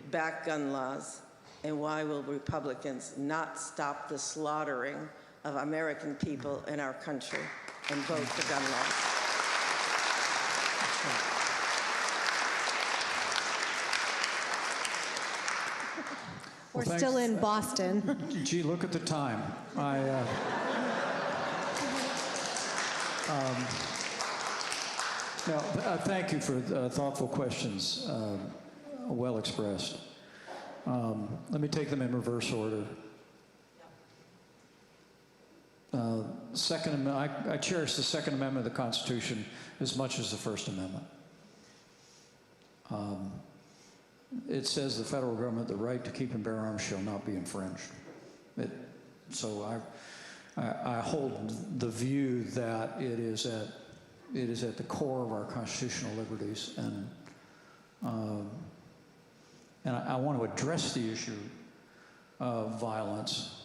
back gun laws, and why will Republicans not stop the slaughtering of American people in our country and vote for gun laws? We're still in Boston. Gee, look at the time. Thank you for thoughtful questions, well expressed. Let me take them in reverse order. Second Amendment, I cherish the Second Amendment of the Constitution as much as the First Amendment. It says the federal government, the right to keep and bear arms shall not be infringed. So I hold the view that it is at the core of our constitutional liberties, and I want to address the issue of violence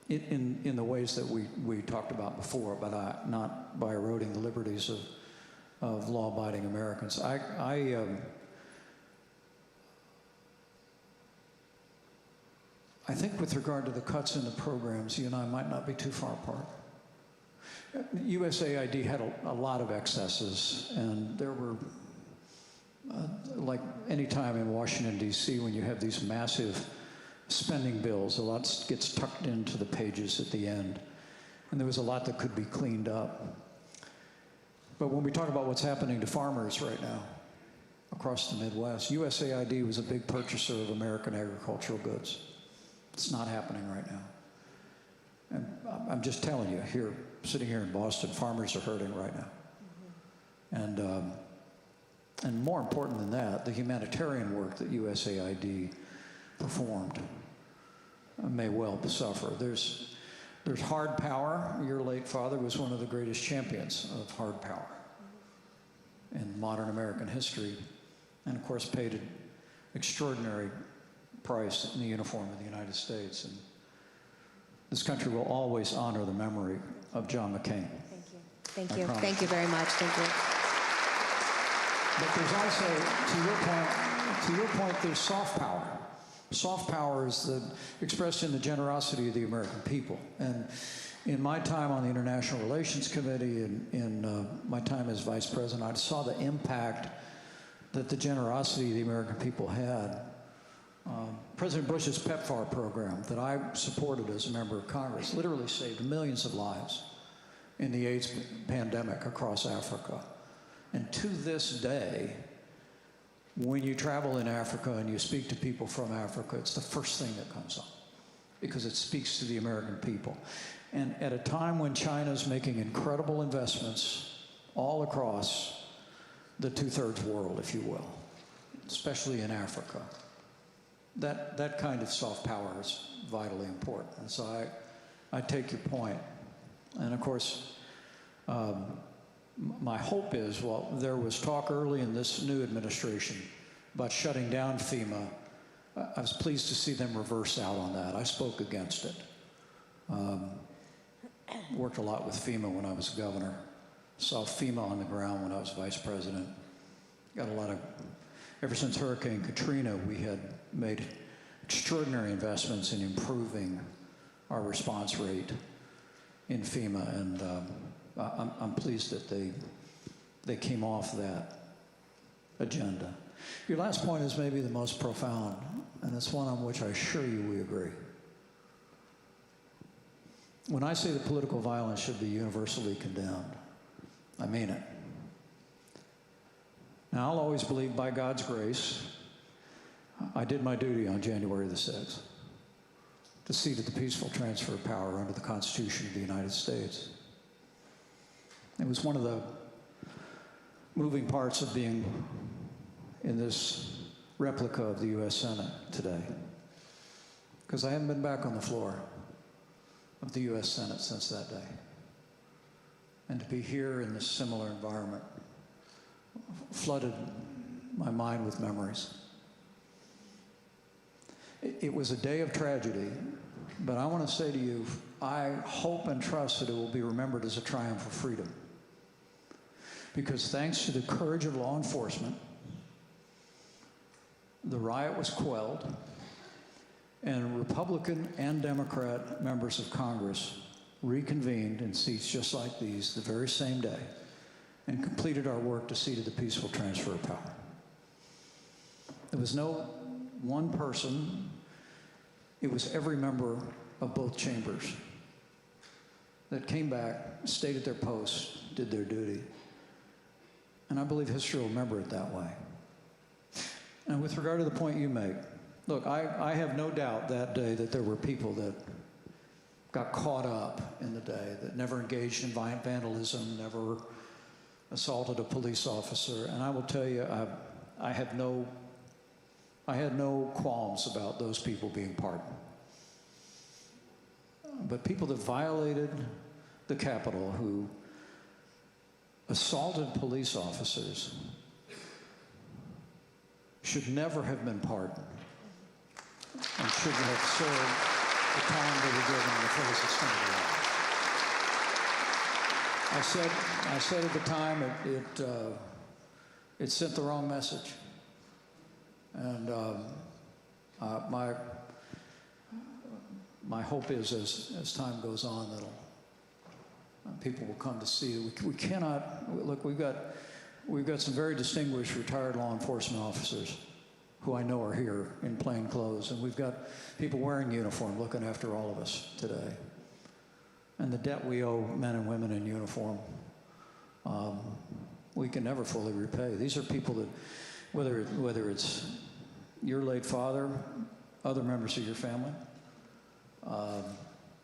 in the ways that we talked about before, but not by eroding the liberties of law-abiding Americans. I think with regard to the cuts in the programs, you and I might not be too far apart. USAID had a lot of excesses, and there were like any time in Washington, D.C., when you have these massive spending bills, a lot gets tucked into the pages at the end. And there was a lot that could be cleaned up. But when we talk about what's happening to farmers right now across the Midwest, USAID was a big purchaser of American agricultural goods. It's not happening right now. And I'm just telling you, here, sitting here in Boston, farmers are hurting right now. And more important than that, the humanitarian work that USAID performed may well suffer. There's hard power. Your late father was one of the greatest champions of hard power in modern American history, and of course paid an extraordinary price in the uniform of the United States. And this country will always honor the memory of John McCain. Thank you. Thank you very much. Thank you. But there's also, to your point, there's soft power. Soft power is expressed in the generosity of the American people. And in my time on the International Relations Committee, in my time as Vice President, I saw the impact that the generosity of the American people had. President Bush's PEPFAR program that I supported as a member of Congress literally saved millions of lives in the AIDS pandemic across Africa. And to this day, when you travel in Africa and you speak to people from Africa, it's the first thing that comes up because it speaks to the American people. And at a time when China's making incredible investments all across the two-thirds world, if you will, especially in Africa, that kind of soft power is vitally important. And so I take your point. And of course, my hope is, well, there was talk early in this new administration about shutting down FEMA. I was pleased to see them reverse out on that. I spoke against it. Worked a lot with FEMA when I was governor. Saw FEMA on the ground when I was vice president. Got a lot of, ever since Hurricane Katrina, we had made extraordinary investments in improving our response rate in FEMA, and I'm pleased that they came off that agenda. Your last point is maybe the most profound, and it's one on which I assure you we agree. When I say that political violence should be universally condemned, I mean it. Now, I'll always believe by God's grace, I did my duty on January the 6th to see to the peaceful transfer of power under the Constitution of the United States. It was one of the moving parts of being in this replica of the U.S. Senate today, because I haven't been back on the floor of the U.S. Senate since that day. And to be here in this similar environment flooded my mind with memories. It was a day of tragedy, but I want to say to you, I hope and trust that it will be remembered as a triumph of freedom. Because thanks to the courage of law enforcement, the riot was quelled, and Republican and Democrat members of Congress reconvened in seats just like these the very same day and completed our work to see to the peaceful transfer of power. There was no one person, it was every member of both chambers that came back, stayed at their posts, did their duty. And I believe history will remember it that way. And with regard to the point you make, look, I have no doubt that day that there were people that got caught up in the day, that never engaged in violent vandalism, never assaulted a police officer. And I will tell you, I had no qualms about those people being pardoned. But people that violated the Capitol, who assaulted police officers, should never have been pardoned and shouldn't have served the time they were given in the fullest extent of the law. I said at the time it sent the wrong message. And my hope is as time goes on, that'll people will come to see. We cannot look. We've got we've got some very distinguished retired law enforcement officers who I know are here in plain clothes, and we've got people wearing uniform looking after all of us today. And the debt we owe men and women in uniform, we can never fully repay. These are people that, whether it's your late father, other members of your family,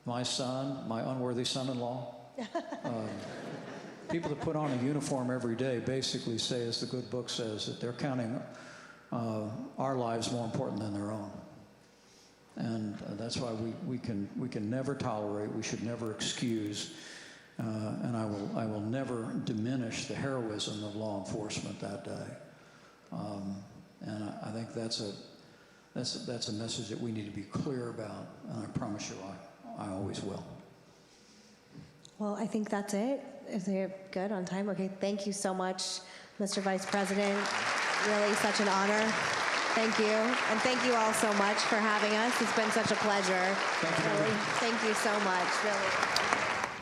my son, my unworthy son-in-law, people that put on a uniform every day basically say, as the good book says, that they're counting our lives more important than their own. And that's why we can never tolerate, we should never excuse, and I will never diminish the heroism of law enforcement that day. And I think that's a message that we need to be clear about, and I promise you I always will. Well, I think that's it. Is it good on time? Okay, thank you so much, Mr. Vice President. Really such an honor. Thank you. And thank you all so much for having us. It's been such a pleasure. Thank you. Really, thank you so much, really.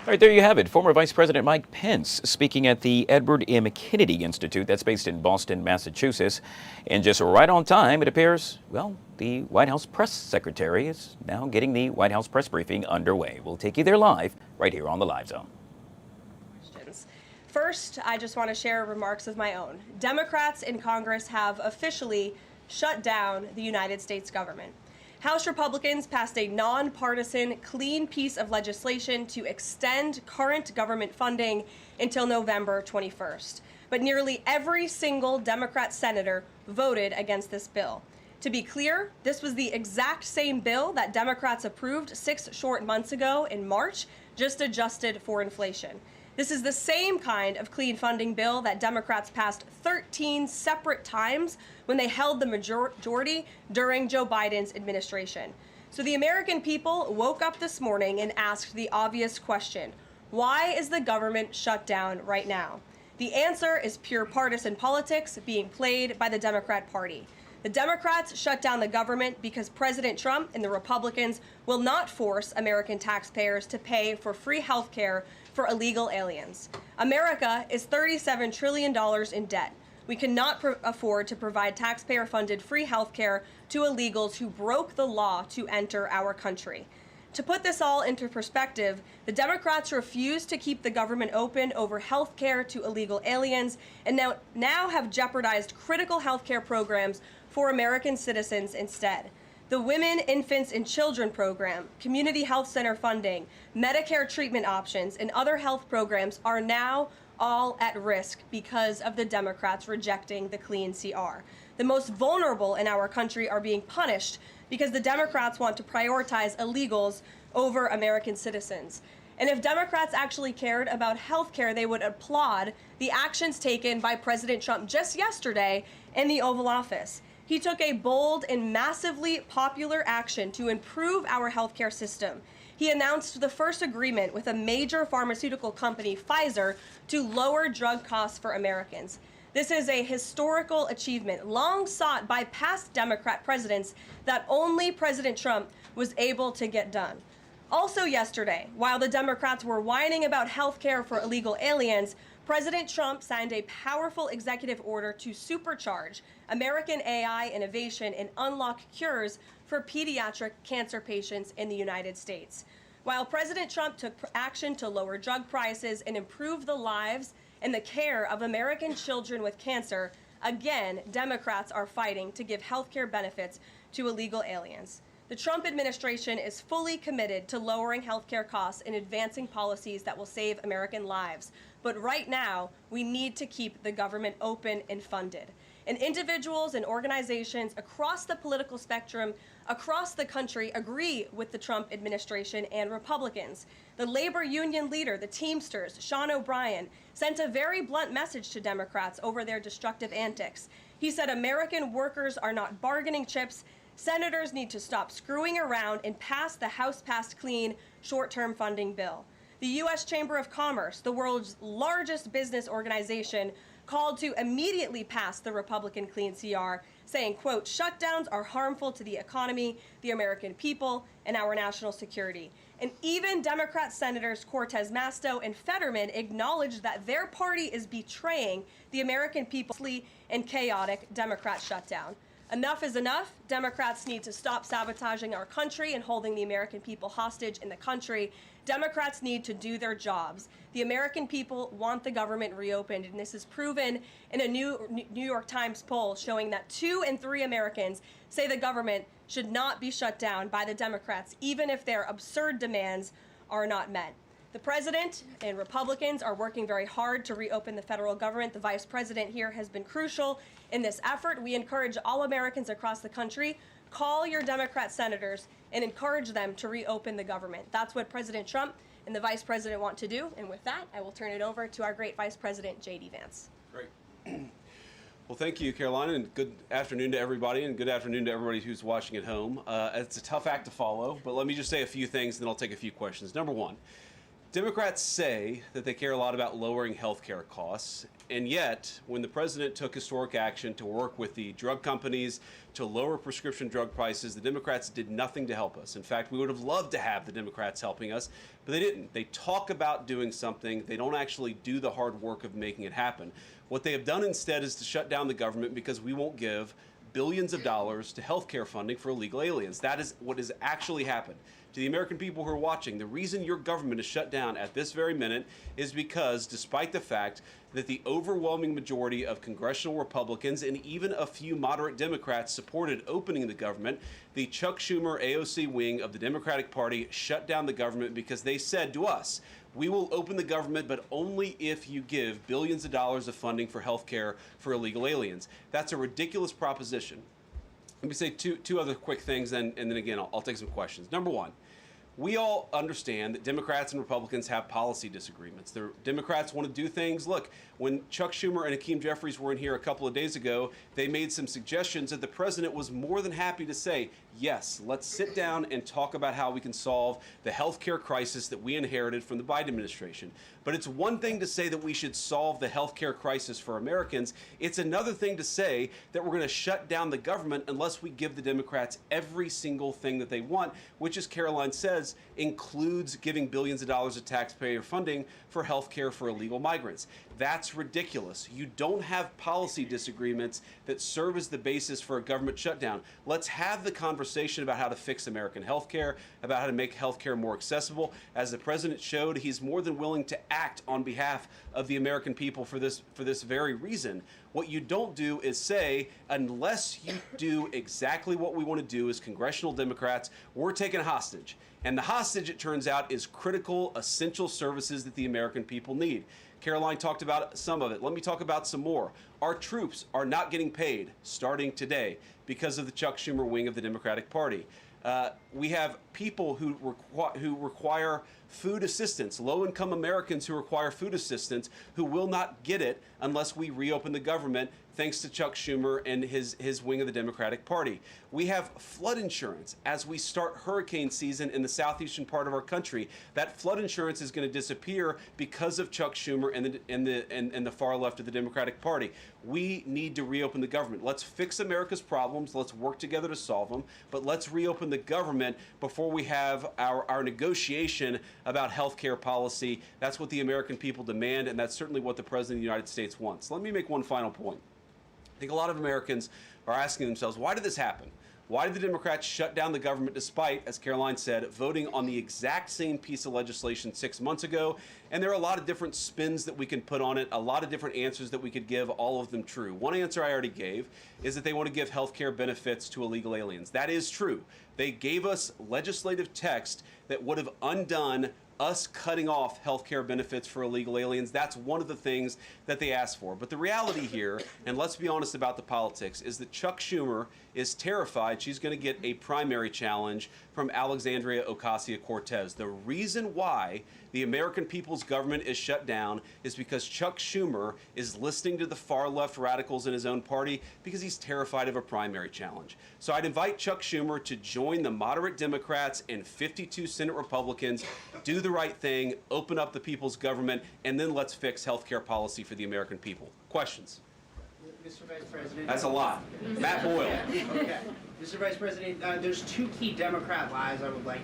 All right, there you have it. Former Vice President Mike Pence speaking at the Edward M. Kennedy Institute. That's based in Boston, Massachusetts. And just right on time, it appears, well, the White House press secretary is now getting the White House press briefing underway. We'll take you there live right here on the Live Zone. First, I just want to share remarks of my own. Democrats in Congress have officially shut down the United States government. House Republicans passed a nonpartisan, clean piece of legislation to extend current government funding until November 21st. But nearly every single Democrat senator voted against this bill. To be clear, this was the exact same bill that Democrats approved 6 short months ago in March, just adjusted for inflation. This is the same kind of clean funding bill that Democrats passed 13 separate times when they held the majority during Joe Biden's administration. So the American people woke up this morning and asked the obvious question: why is the government shut down right now? The answer is pure partisan politics being played by the Democrat Party. The Democrats shut down the government because President Trump and the Republicans will not force American taxpayers to pay for free health care for illegal aliens. America is $37 trillion in debt. We cannot afford to provide taxpayer-funded free health care to illegals who broke the law to enter our country. To put this all into perspective, the Democrats refused to keep the government open over health care to illegal aliens and now have jeopardized critical health care programs for American citizens instead. The Women, Infants, and Children program, community health center funding, Medicare treatment options, and other health programs are now all at risk because of the Democrats rejecting the clean CR. The most vulnerable in our country are being punished because the Democrats want to prioritize illegals over American citizens. And if Democrats actually cared about health care, they would applaud the actions taken by President Trump just yesterday in the Oval Office. He took a bold and massively popular action to improve our healthcare system. He announced the first agreement with a major pharmaceutical company, Pfizer, to lower drug costs for Americans. This is a historical achievement long sought by past Democrat presidents that only President Trump was able to get done. Also yesterday, while the Democrats were whining about health care for illegal aliens, President Trump signed a powerful executive order to supercharge American AI innovation and unlock cures for pediatric cancer patients in the United States. While President Trump took action to lower drug prices and improve the lives and the care of American children with cancer, again, Democrats are fighting to give health care benefits to illegal aliens. The Trump administration is fully committed to lowering health care costs and advancing policies that will save American lives. But right now, we need to keep the government open and funded. And individuals and organizations across the political spectrum, across the country, agree with the Trump administration and Republicans. The labor union leader, the Teamsters, Sean O'Brien, sent a very blunt message to Democrats over their destructive antics. He said American workers are not bargaining chips. Senators need to stop screwing around and pass the House-passed clean short-term funding bill. The U.S. Chamber of Commerce, the world's largest business organization, called to immediately pass the Republican clean CR, saying, quote, shutdowns are harmful to the economy, the American people, and our national security. And even Democrat Senators Cortez Masto and Fetterman acknowledged that their party is betraying the American people in chaotic Democrat shutdown. Enough is enough. Democrats need to stop sabotaging our country and holding the American people hostage in the country. Democrats need to do their jobs. The American people want the government reopened, and this is proven in a New York Times poll showing that 2 in 3 Americans say the government should not be shut down by the Democrats, even if their absurd demands are not met. The president and Republicans are working very hard to reopen the federal government. The vice president here has been crucial in this effort. We encourage all Americans across the country, call your Democrat senators and encourage them to reopen the government. That's what President Trump and the vice president want to do. And with that, I will turn it over to our great vice president, J.D. Vance. Great. Well, thank you, Carolina, and good afternoon to everybody, and good afternoon to everybody who's watching at home. It's a tough act to follow, but let me just say a few things, and then I'll take a few questions. Number one, Democrats say that they care a lot about lowering health care costs, and yet, when the president took historic action to work with the drug companies to lower prescription drug prices, the Democrats did nothing to help us. In fact, we would have loved to have the Democrats helping us, but they didn't. They talk about doing something. They don't actually do the hard work of making it happen. What they have done instead is to shut down the government because we won't give billions of dollars to health care funding for illegal aliens. That is what has actually happened. To the American people who are watching, the reason your government is shut down at this very minute is because, despite the fact that the overwhelming majority of congressional Republicans and even a few moderate Democrats supported opening the government, the Chuck Schumer AOC wing of the Democratic Party shut down the government because they said to us, we will open the government, but only if you give billions of dollars of funding for health care for illegal aliens. That's a ridiculous proposition. Let me say two other quick things, and then again, I'll take some questions. Number one, we all understand that Democrats and Republicans have policy disagreements. The Democrats want to do things. Look, when Chuck Schumer and Hakeem Jeffries were in here a couple of days ago, they made some suggestions that the president was more than happy to say, yes, let's sit down and talk about how we can solve the health care crisis that we inherited from the Biden administration. But it's one thing to say that we should solve the health care crisis for Americans. It's another thing to say that we're going to shut down the government unless we give the Democrats every single thing that they want, which, as Caroline says, includes giving billions of dollars of taxpayer funding for health care for illegal migrants. That's ridiculous. You don't have policy disagreements that serve as the basis for a government shutdown. Let's have the conversation about how to fix American health care, about how to make health care more accessible. As the president showed, he's more than willing to act on behalf of the American people for this very reason. What you don't do is say, unless you do exactly what we want to do as congressional Democrats, we're taking a hostage. And the hostage, it turns out, is critical, essential services that the American people need. Caroline talked about some of it. Let me talk about some more. Our troops are not getting paid starting today because of the Chuck Schumer wing of the Democratic Party. We have people who require food assistance, low-income Americans who require food assistance, who will not get it unless we reopen the government, thanks to Chuck Schumer and his wing of the Democratic Party. We have flood insurance as we start hurricane season in the southeastern part of our country. That flood insurance is going to disappear because of Chuck Schumer and the far left of the Democratic Party. We need to reopen the government. Let's fix America's problems. Let's work together to solve them. But let's reopen the government before we have our negotiation about health care policy. That's what the American people demand, and that's certainly what the President of the United States wants. Let me make one final point. I think a lot of Americans are asking themselves, why did this happen? Why did the Democrats shut down the government despite, as Caroline said, voting on the exact same piece of legislation 6 months ago? And there are a lot of different spins that we can put on it, a lot of different answers that we could give, all of them true. One answer I already gave is that they want to give health care benefits to illegal aliens. That is true. They gave us legislative text that would have undone us cutting off health care benefits for illegal aliens. That's one of the things that they asked for. But the reality here, and let's be honest about the politics, is that Chuck Schumer is terrified she's going to get a primary challenge from Alexandria Ocasio-Cortez. The reason why the American people's government is shut down is because Chuck Schumer is listening to the far left radicals in his own party because he's terrified of a primary challenge. So I'd invite Chuck Schumer to join the moderate Democrats and 52 Senate Republicans, do the right thing, open up the people's government, and then let's fix health care policy for the American people. Questions? Mr. Vice President. That's a lot. Matt Boyle. Okay. Mr. Vice President, there's two key Democrat lies I would like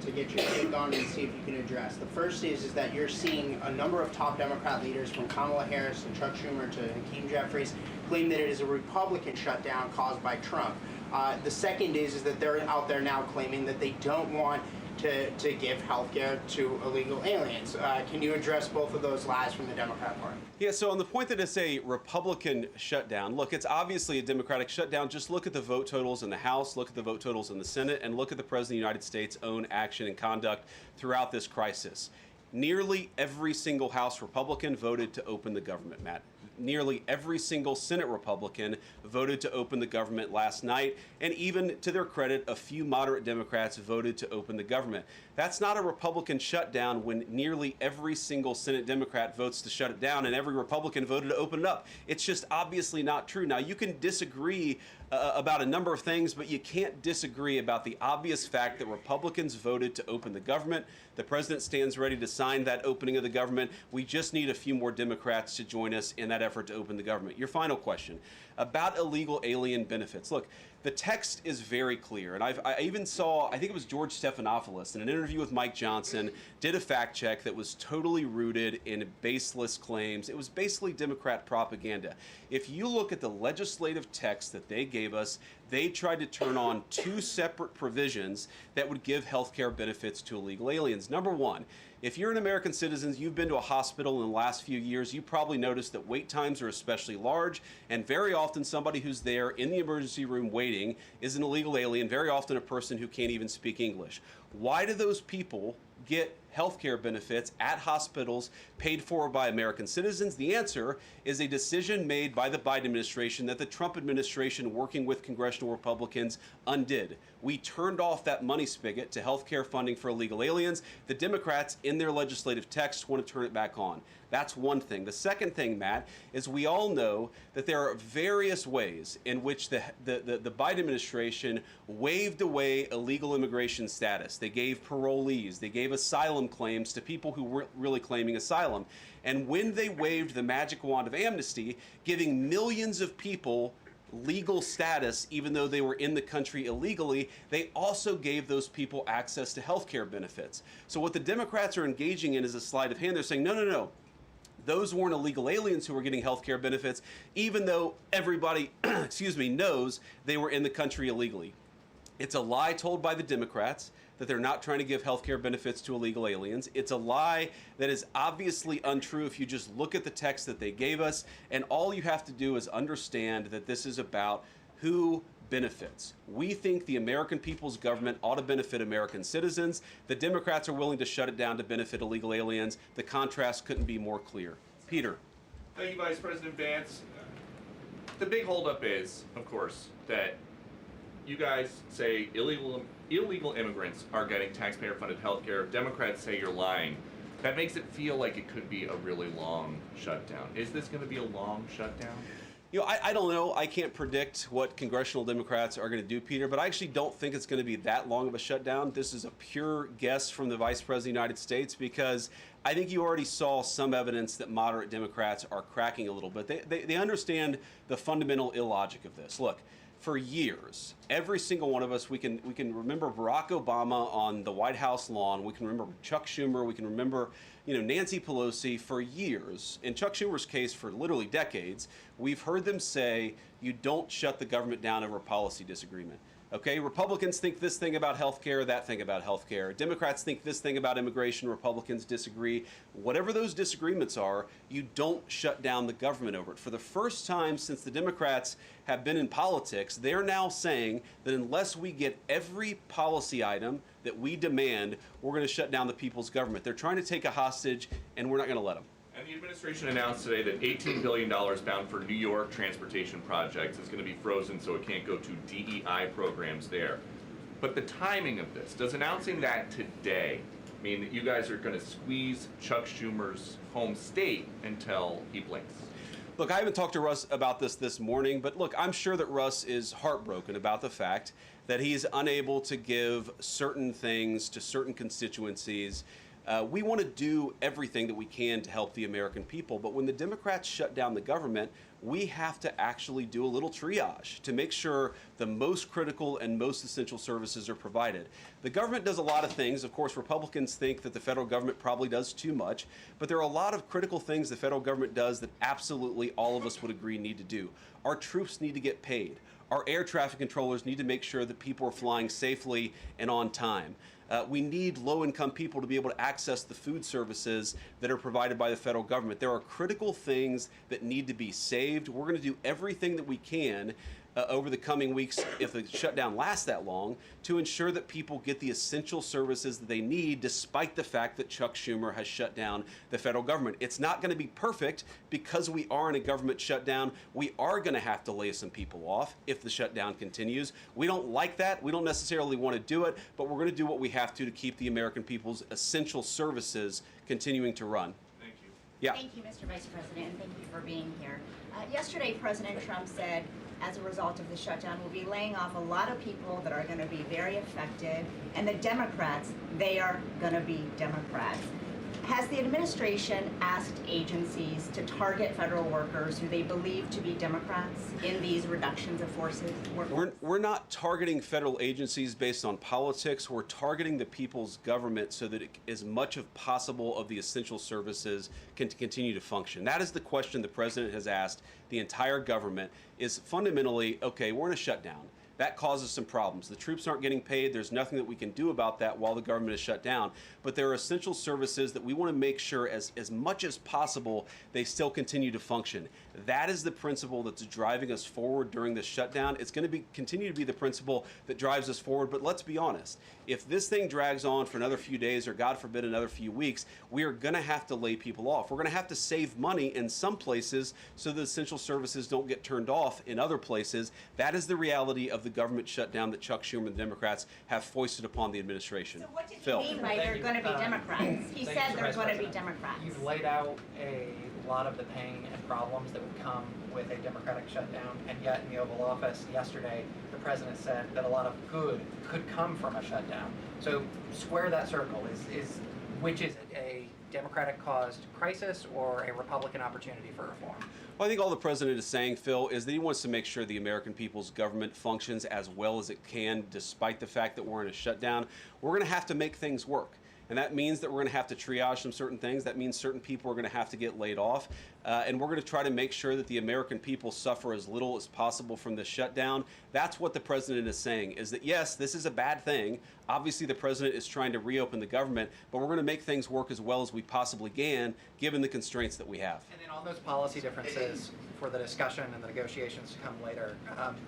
to get your take on and see if you can address. The first is that you're seeing a number of top Democrat leaders, from Kamala Harris and Chuck Schumer to Hakeem Jeffries, claim that it is a Republican shutdown caused by Trump. The second is that they're out there now claiming that they don't want to give health care to illegal aliens. Can you address both of those lies from the Democrat Party? Yeah, so on the point that it's a Republican shutdown, look, it's obviously a Democratic shutdown. Just look at the vote totals in the House, look at the vote totals in the Senate, and look at the President of the United States' own action and conduct throughout this crisis. Nearly every single House Republican voted to open the government, Matt. Nearly every single Senate Republican voted to open the government last night, and even to their credit, a few moderate Democrats voted to open the government. That's not a Republican shutdown when nearly every single Senate Democrat votes to shut it down and every Republican voted to open it up. It's just obviously not true. Now, you can disagree about a number of things, but you can't disagree about the obvious fact that Republicans voted to open the government. The president stands ready to sign that opening of the government. We just need a few more Democrats to join us in that effort to open the government. Your final question about illegal alien benefits. Look, the text is very clear, and I even saw, I think it was George Stephanopoulos in an interview with Mike Johnson, did a fact check that was totally rooted in baseless claims. It was basically Democrat propaganda. If you look at the legislative text that they gave us, they tried to turn on two separate provisions that would give health care benefits to illegal aliens. Number one, if you're an American citizen, you've been to a hospital in the last few years, you probably noticed that wait times are especially large, and very often somebody who's there in the emergency room waiting is an illegal alien, very often a person who can't even speak English. Why do those people get health care benefits at hospitals paid for by American citizens? The answer is a decision made by the Biden administration that the Trump administration, working with congressional Republicans, undid. We turned off that money spigot to health care funding for illegal aliens. The Democrats, in their legislative text, want to turn it back on. That's one thing. The second thing, Matt, is we all know that there are various ways in which the Biden administration waved away illegal immigration status. They gave parolees, they gave asylum claims to people who weren't really claiming asylum. And when they waved the magic wand of amnesty, giving millions of people legal status even though they were in the country illegally, they also gave those people access to health care benefits. So what the Democrats are engaging in is a sleight of hand. They're saying, no. Those weren't illegal aliens who were getting health care benefits, even though everybody, knows they were in the country illegally. It's a lie told by the Democrats that they're not trying to give health care benefits to illegal aliens. It's a lie that is obviously untrue if you just look at the text that they gave us, and all you have to do is understand that this is about who benefits. We think the American people's government ought to benefit American citizens. The Democrats are willing to shut it down to benefit illegal aliens. The contrast couldn't be more clear. Peter. Thank you, Vice President Vance. The big holdup is, of course, that you guys say illegal immigrants are getting taxpayer-funded health care. Democrats say you're lying. That makes it feel like it could be a really long shutdown. Is this going to be a long shutdown? I don't know. I can't predict what congressional Democrats are going to do, Peter, but I actually don't think it's going to be that long of a shutdown. This is a pure guess from the Vice President of the United States because I think you already saw some evidence that moderate Democrats are cracking a little bit. They understand the fundamental illogic of this. Look, for years, every single one of us, we can remember Barack Obama on the White House lawn. We can remember Chuck Schumer. We can remember, Nancy Pelosi for years. In Chuck Schumer's case, for literally decades, we've heard them say, you don't shut the government down over a policy disagreement. Okay, Republicans think this thing about health care, that thing about health care. Democrats think this thing about immigration. Republicans disagree. Whatever those disagreements are, you don't shut down the government over it. For the first time since the Democrats have been in politics, they're now saying that unless we get every policy item that we demand, we're going to shut down the people's government. They're trying to take a hostage, and we're not going to let them. And the administration announced today that $18 billion bound for New York transportation projects is going to be frozen so it can't go to DEI programs there. But the timing of this, does announcing that today mean that you guys are going to squeeze Chuck Schumer's home state until he blinks? Look, I haven't talked to Russ about this morning, but look, I'm sure that Russ is heartbroken about the fact that he's unable to give certain things to certain constituencies. We want to do everything that we can to help the American people, but when the Democrats shut down the government, we have to actually do a little triage to make sure the most critical and most essential services are provided. The government does a lot of things. Of course, Republicans think that the federal government probably does too much, but there are a lot of critical things the federal government does that absolutely all of us would agree need to do. Our troops need to get paid. Our air traffic controllers need to make sure that people are flying safely and on time. We need low-income people to be able to access the food services that are provided by the federal government. There are critical things that need to be saved. We're going to do everything that we can over the coming weeks, if the shutdown lasts that long, to ensure that people get the essential services that they need, despite the fact that Chuck Schumer has shut down the federal government. It's not going to be perfect because we are in a government shutdown. We are going to have to lay some people off if the shutdown continues. We don't like that. We don't necessarily want to do it, but we're going to do what we have to keep the American people's essential services continuing to run. Thank you. Yeah. Thank you, Mr. Vice President, and thank you for being here. Yesterday, President Trump said, as a result of the shutdown, we'll be laying off a lot of people that are going to be very affected, and the Democrats, they are going to be Democrats. Has the administration asked agencies to target federal workers who they believe to be Democrats in these reductions of forces? We're not targeting federal agencies based on politics. We're targeting the people's government so that as much as possible of the essential services can continue to function. That is the question the president has asked the entire government, is fundamentally, okay, we're in a shutdown. That causes some problems. The troops aren't getting paid. There's nothing that we can do about that while the government is shut down. But there are essential services that we want to make sure as much as possible they still continue to function. That is the principle that's driving us forward during this shutdown. It's going to continue to be the principle that drives us forward. But let's be honest. If this thing drags on for another few days or, God forbid, another few weeks, we are going to have to lay people off. We're going to have to save money in some places so the essential services don't get turned off in other places. That is the reality of the government shutdown that Chuck Schumer and the Democrats have foisted upon the administration. So what did Phil. he mean by they're going to be Democrats? He said they're going to be Democrats. You've laid out a lot of the pain and problems that would come with a Democratic shutdown, and yet in the Oval Office yesterday, the president said that a lot of good could come from a shutdown. So square that circle. Which is it, a Democratic-caused crisis or a Republican opportunity for reform? Well, I think all the president is saying, Phil, is that he wants to make sure the American people's government functions as well as it can, despite the fact that we're in a shutdown. We're going to have to make things work. And that means that we're going to have to triage some certain things. That means certain people are going to have to get laid off. And we're going to try to make sure that the American people suffer as little as possible from this shutdown. That's what the president is saying, is that, yes, this is a bad thing. Obviously, the president is trying to reopen the government, but we're going to make things work as well as we possibly can, given the constraints that we have. And then on those policy differences for the discussion and the negotiations to come later,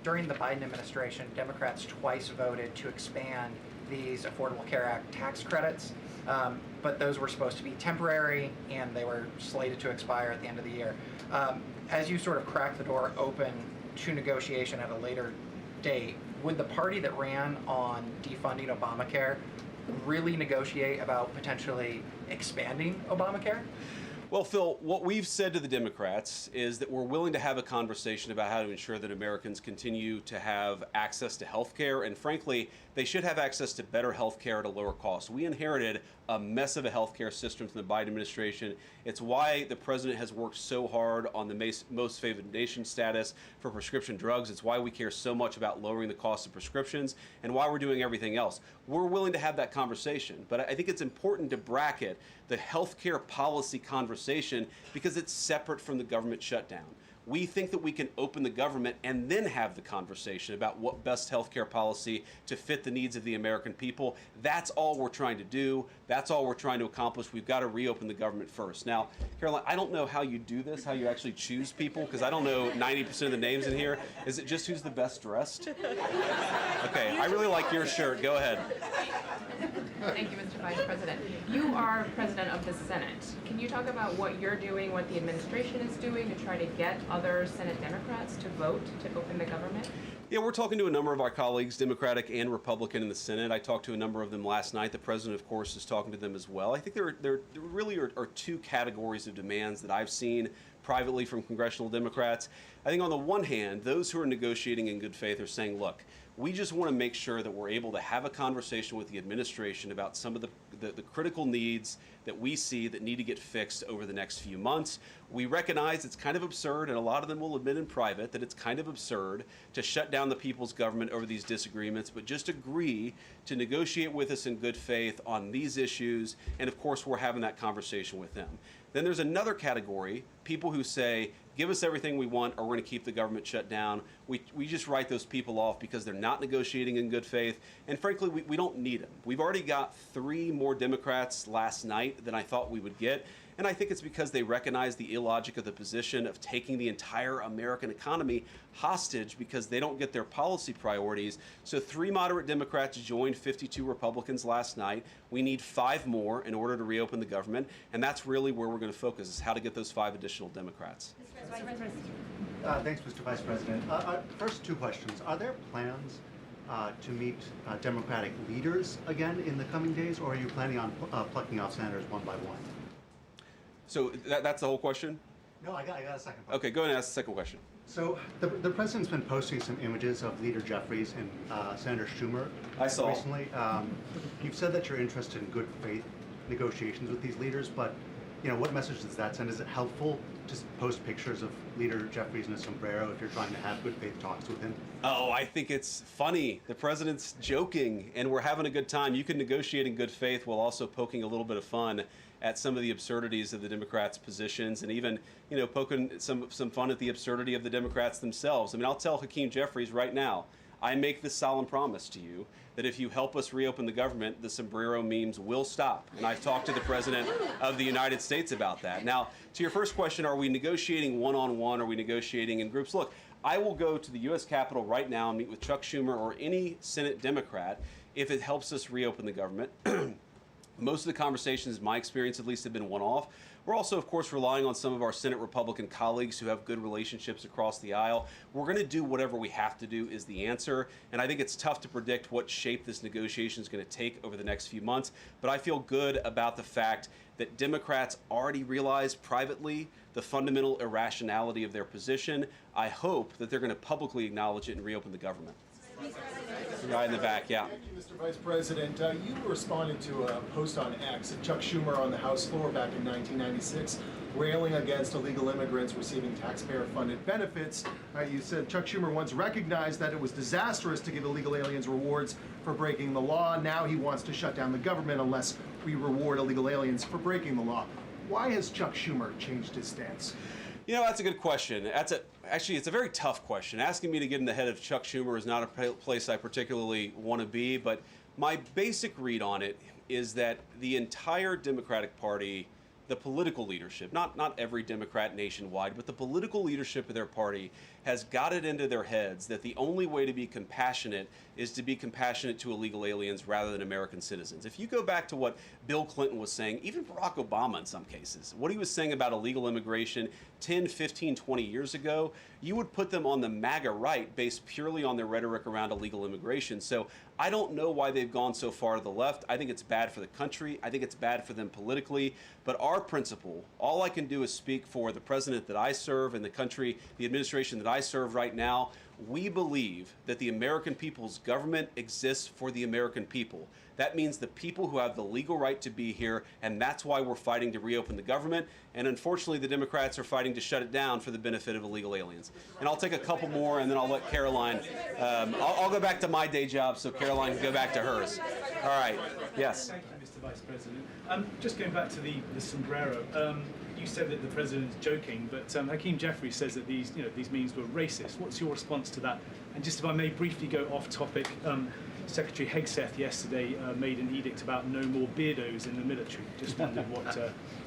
during the Biden administration, Democrats twice voted to expand these Affordable Care Act tax credits. But those were supposed to be temporary, and they were slated to expire at the end of the year. As you sort of crack the door open to negotiation at a later date, would the party that ran on defunding Obamacare really negotiate about potentially expanding Obamacare? Well, Phil, what we've said to the Democrats is that we're willing to have a conversation about how to ensure that Americans continue to have access to health care, and frankly, they should have access to better health care at a lower cost. We inherited a mess of a health care system from the Biden administration. It's why the president has worked so hard on the most favored nation status for prescription drugs. It's why we care so much about lowering the cost of prescriptions and why we're doing everything else. We're willing to have that conversation, but I think it's important to bracket the health care policy conversation because it's separate from the government shutdown. We think that we can open the government and then have the conversation about what best healthcare policy to fit the needs of the American people. That's all we're trying to do. That's all we're trying to accomplish. We've got to reopen the government first. Now, Caroline, I don't know how you do this, how you actually choose people, because I don't know 90% of the names in here. Is it just who's the best dressed? Okay, I really like your shirt. Go ahead. Thank you, Mr. Vice President. You are President of the Senate. Can you talk about what you're doing, what the administration is doing to try to get other Senate Democrats to vote to open the government? Yeah, we're talking to a number of our colleagues, Democratic and Republican in the Senate. I talked to a number of them last night. The president, of course, is talking to them as well. I think there really are two categories of demands that I've seen privately from congressional Democrats. I think on the one hand, those who are negotiating in good faith are saying, look, We just want to make sure that we're able to have a conversation with the administration about some of the critical needs that we see that need to get fixed over the next few months. We recognize it's kind of absurd, and a lot of them will admit in private that it's kind of absurd to shut down the people's government over these disagreements, but just agree to negotiate with us in good faith on these issues, and of course we're having that conversation with them. Then there's another category, people who say, give us everything we want or we're going to keep the government shut down. We just write those people off because they're not negotiating in good faith. And frankly, we don't need them. We've already got 3 more Democrats last night than I thought we would get. And I think it's because they recognize the illogic of the position of taking the entire American economy hostage because they don't get their policy priorities. So 3 moderate Democrats joined 52 Republicans last night. We need 5 more in order to reopen the government. And that's really where we're going to focus, is how to get those 5 additional Democrats. Thanks, Mr. Vice President. First 2 questions. Are there plans to meet Democratic leaders again in the coming days, or are you planning on plucking off senators one by one? So that's the whole question? No, I got a second question. Okay, go ahead and ask the second question. So the president's been posting some images of Leader Jeffries and Senator Schumer recently. You've said that you're interested in good faith negotiations with these leaders, but what message does that send? Is it helpful to post pictures of Leader Jeffries in a sombrero if you're trying to have good faith talks with him? Oh, I think it's funny. The president's joking, and we're having a good time. You can negotiate in good faith while also poking a little bit of fun at some of the absurdities of the Democrats' positions, and even, poking some fun at the absurdity of the Democrats themselves. I mean, I'll tell Hakeem Jeffries right now, I make this solemn promise to you that if you help us reopen the government, the sombrero memes will stop. And I've talked to the President of the United States about that. Now, to your first question, are we negotiating one-on-one? Are we negotiating in groups? Look, I will go to the U.S. Capitol right now and meet with Chuck Schumer or any Senate Democrat if it helps us reopen the government. Most of the conversations, in my experience at least, have been one-off. We're also, of course, relying on some of our Senate Republican colleagues who have good relationships across the aisle. We're going to do whatever we have to do is the answer. And I think it's tough to predict what shape this negotiation is going to take over the next few months. But I feel good about the fact that Democrats already realize privately the fundamental irrationality of their position. I hope that they're going to publicly acknowledge it and reopen the government. Right in the back, yeah. Thank you, Mr. Vice President. You responded to a post on X of Chuck Schumer on the House floor back in 1996, railing against illegal immigrants receiving taxpayer-funded benefits. You said Chuck Schumer once recognized that it was disastrous to give illegal aliens rewards for breaking the law. Now he wants to shut down the government unless we reward illegal aliens for breaking the law. Why has Chuck Schumer changed his stance? That's a good question. Actually, it's a very tough question. Asking me to get in the head of Chuck Schumer is not a place I particularly want to be, but my basic read on it is that the entire Democratic Party, the political leadership, not every Democrat nationwide, but the political leadership of their party has got it into their heads that the only way to be compassionate is to be compassionate to illegal aliens rather than American citizens. If you go back to what Bill Clinton was saying, even Barack Obama in some cases, what he was saying about illegal immigration 10, 15, 20 years ago, you would put them on the MAGA right based purely on their rhetoric around illegal immigration. So I don't know why they've gone so far to the left. I think it's bad for the country. I think it's bad for them politically. But our principle, all I can do is speak for the president that I serve and the country, the administration that I serve right now. We believe that the American people's government exists for the American people. That means the people who have the legal right to be here, and that's why we're fighting to reopen the government. And unfortunately, the Democrats are fighting to shut it down for the benefit of illegal aliens. And I'll take a couple more, and then I'll let Caroline. I'll go back to my day job so Caroline can go back to hers. All right. Yes. Thank you, Mr. Vice President. Just going back to the sombrero. You said that the president's joking, but Hakeem Jeffries says that these memes were racist. What's your response to that? And just if I may briefly go off topic, Secretary Hegseth yesterday made an edict about no more beardos in the military. Just wondered what.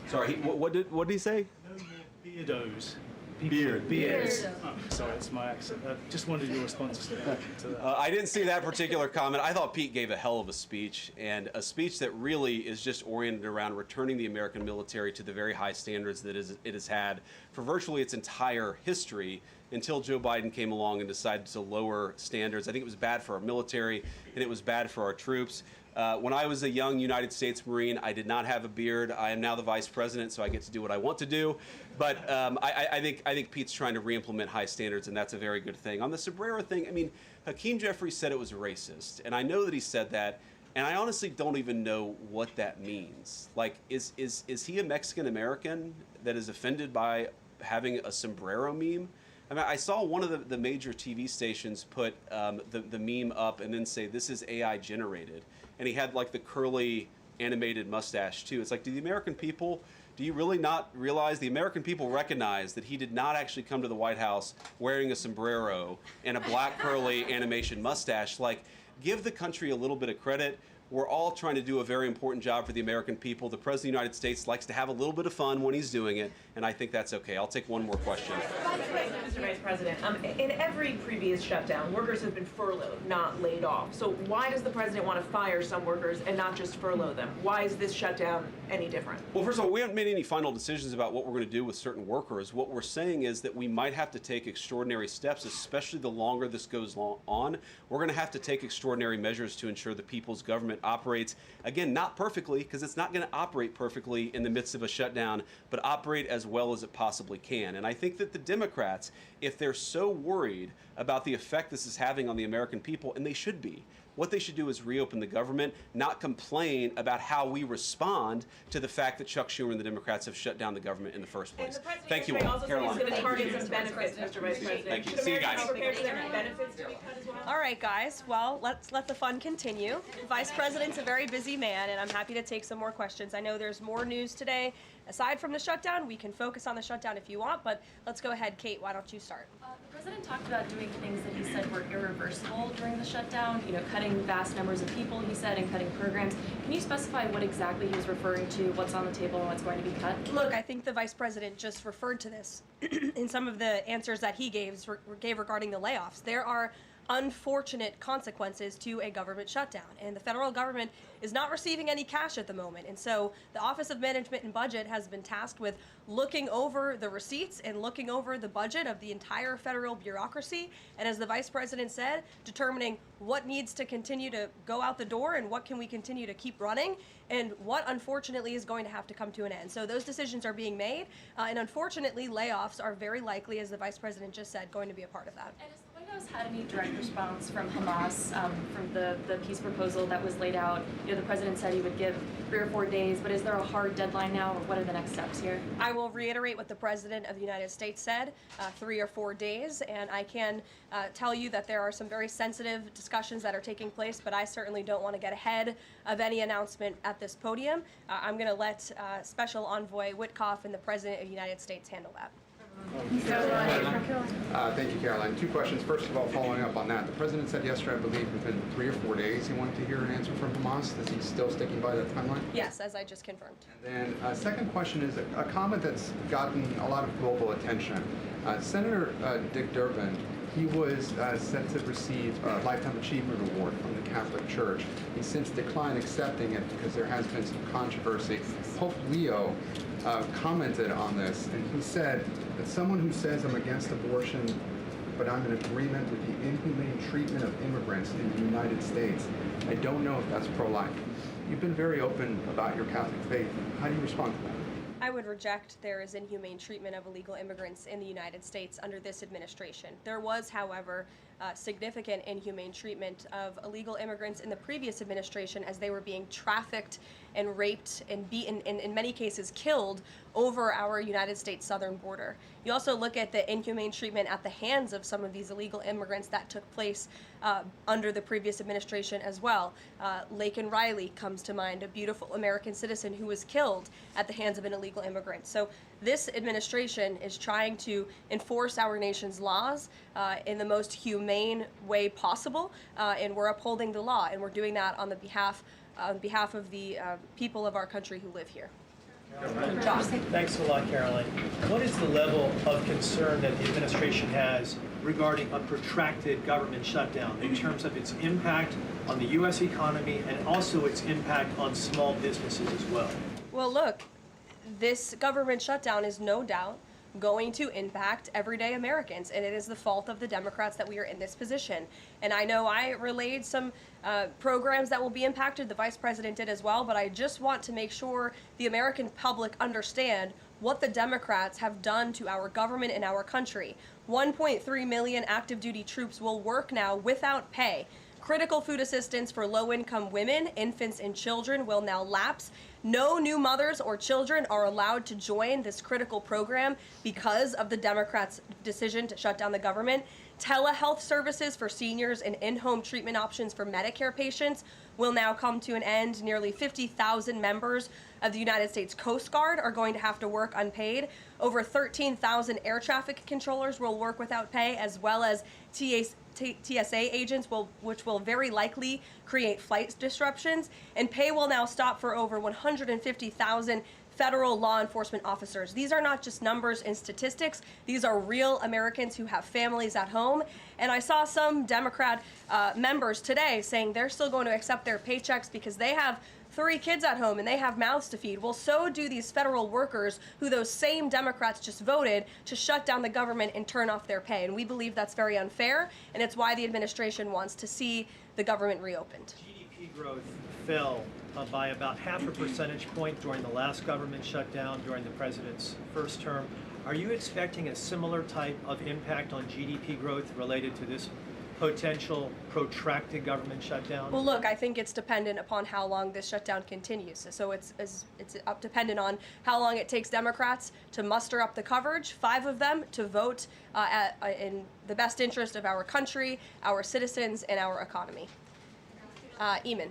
Sorry, what did he say? No more beardos. Beards. Oh, sorry, it's my accent. Just wondered your response to that. I didn't see that particular comment. I thought Pete gave a hell of a speech, and a speech that really is just oriented around returning the American military to the very high standards that it has had for virtually its entire history until Joe Biden came along and decided to lower standards. I think it was bad for our military, and it was bad for our troops. When I was a young United States Marine, I did not have a beard. I am now the vice president, so I get to do what I want to do. But I think Pete's trying to re-implement high standards, and that's a very good thing. On the sombrero thing, I mean, Hakeem Jeffries said it was racist, and I know that he said that, and I honestly don't even know what that means. Like, is he a Mexican American that is offended by having a sombrero meme? I mean, I saw one of the major TV stations put the meme up and then say, this is AI generated. And he had like the curly animated mustache too. It's like, do you really not realize the American people recognize that he did not actually come to the White House wearing a sombrero and a black curly animation mustache? Like, give the country a little bit of credit. We're all trying to do a very important job for the American people. The President of the United States likes to have a little bit of fun when he's doing it, and I think that's okay. I'll take one more question. Mr. Vice President, in every previous shutdown, workers have been furloughed, not laid off. So why does the President want to fire some workers and not just furlough them? Why is this shutdown any different? Well, first of all, we haven't made any final decisions about what we're going to do with certain workers. What we're saying is that we might have to take extraordinary steps, especially the longer this goes on. We're going to have to take extraordinary measures to ensure the people's government operates, again, not perfectly, because it's not going to operate perfectly in the midst of a shutdown, but operate as well as it possibly can. And I think that the Democrats, if they're so worried about the effect this is having on the American people, and they should be, what they should do is reopen the government, not complain about how we respond to the fact that Chuck Schumer and the Democrats have shut down the government in the first place. Thank you all. Caroline. Going to target some benefits, Mr. Vice President. Thank you. See you guys. Benefits to be cut as well? All right, guys. Well, let's let the fun continue. The Vice President's a very busy man, and I'm happy to take some more questions. I know there's more news today. Aside from the shutdown, we can focus on the shutdown if you want, but let's go ahead. Kate, why don't you start? The President talked about doing things that he said were irreversible during the shutdown, cutting vast numbers of people, he said, and cutting programs. Can you specify what exactly he was referring to, what's on the table, and what's going to be cut? Look, I think the Vice President just referred to this in some of the answers that he gave regarding the layoffs. There are unfortunate consequences to a government shutdown, and the federal government is not receiving any cash at the moment, and so the Office of Management and Budget has been tasked with looking over the receipts and looking over the budget of the entire federal bureaucracy, and as the Vice President said, determining what needs to continue to go out the door and what can we continue to keep running and what unfortunately is going to have to come to an end. So those decisions are being made, and unfortunately layoffs are very likely, as the Vice President just said, going to be a part of that. And has the White House had any direct response from Hamas from the peace proposal that was laid out? The President said he would give 3 or 4 days, but is there a hard deadline now, or what are the next steps here? I will reiterate what the President of the United States said, 3 or 4 days, and I can tell you that there are some very sensitive discussions that are taking place, but I certainly don't want to get ahead of any announcement at this podium. I'm going to let Special Envoy Witkoff and the President of the United States handle that. Thank you, Caroline. 2 questions. First of all, following up on that, the President said yesterday, I believe, within 3 or 4 days he wanted to hear an answer from Hamas. Is he still sticking by that timeline? Yes, as I just confirmed. And then second question is a comment that's gotten a lot of global attention. Senator Dick Durbin, he was set to receive a Lifetime Achievement Award from the Catholic Church. He's since declined accepting it because there has been some controversy. Pope Leo commented on this, and he said that someone who says I'm against abortion, but I'm in agreement with the inhumane treatment of immigrants in the United States, I don't know if that's pro-life. You've been very open about your Catholic faith. How do you respond to that? I would reject there is inhumane treatment of illegal immigrants in the United States under this administration. There was, however, significant inhumane treatment of illegal immigrants in the previous administration as they were being trafficked and raped and beaten, and in many cases killed, over our United States southern border. You also look at the inhumane treatment at the hands of some of these illegal immigrants that took place under the previous administration as well. Laken Riley comes to mind, a beautiful American citizen who was killed at the hands of an illegal immigrant. So this administration is trying to enforce our nation's laws in the most humane way possible, and we're upholding the law, and we're doing that on behalf of the people of our country who live here. Thanks a lot, Caroline. What is the level of concern that the administration has regarding a protracted government shutdown in terms of its impact on the U.S. economy and also its impact on small businesses as well? Well, look, this government shutdown is no doubt going to impact everyday Americans, and it is the fault of the Democrats that we are in this position. And I know I relayed some programs that will be impacted, the Vice President did as well, but I just want to make sure the American public understand what the Democrats have done to our government and our country. 1.3 million active duty troops will work now without pay. Critical food assistance for low-income women, infants, and children will now lapse. No new mothers or children are allowed to join this critical program because of the Democrats' decision to shut down the government. Telehealth services for seniors and in-home treatment options for Medicare patients will now come to an end. Nearly 50,000 members of the United States Coast Guard are going to have to work unpaid. Over 13,000 air traffic controllers will work without pay, as well as TSA agents, which will very likely create flight disruptions. And pay will now stop for over 150,000 federal law enforcement officers. These are not just numbers and statistics. These are real Americans who have families at home. And I saw some Democrat members today saying they're still going to accept their paychecks because they have 3 kids at home and they have mouths to feed. Well, so do these federal workers who those same Democrats just voted to shut down the government and turn off their pay. And we believe that's very unfair, and it's why the administration wants to see the government reopened. GDP growth fell by about 0.5 percentage point during the last government shutdown during the president's first term. Are you expecting a similar type of impact on GDP growth related to this potential protracted government shutdown? Well, look, I think it's dependent upon how long this shutdown continues. So it's dependent on how long it takes Democrats to muster up the coverage, 5 of them, to vote in the best interest of our country, our citizens, and our economy. Eamon.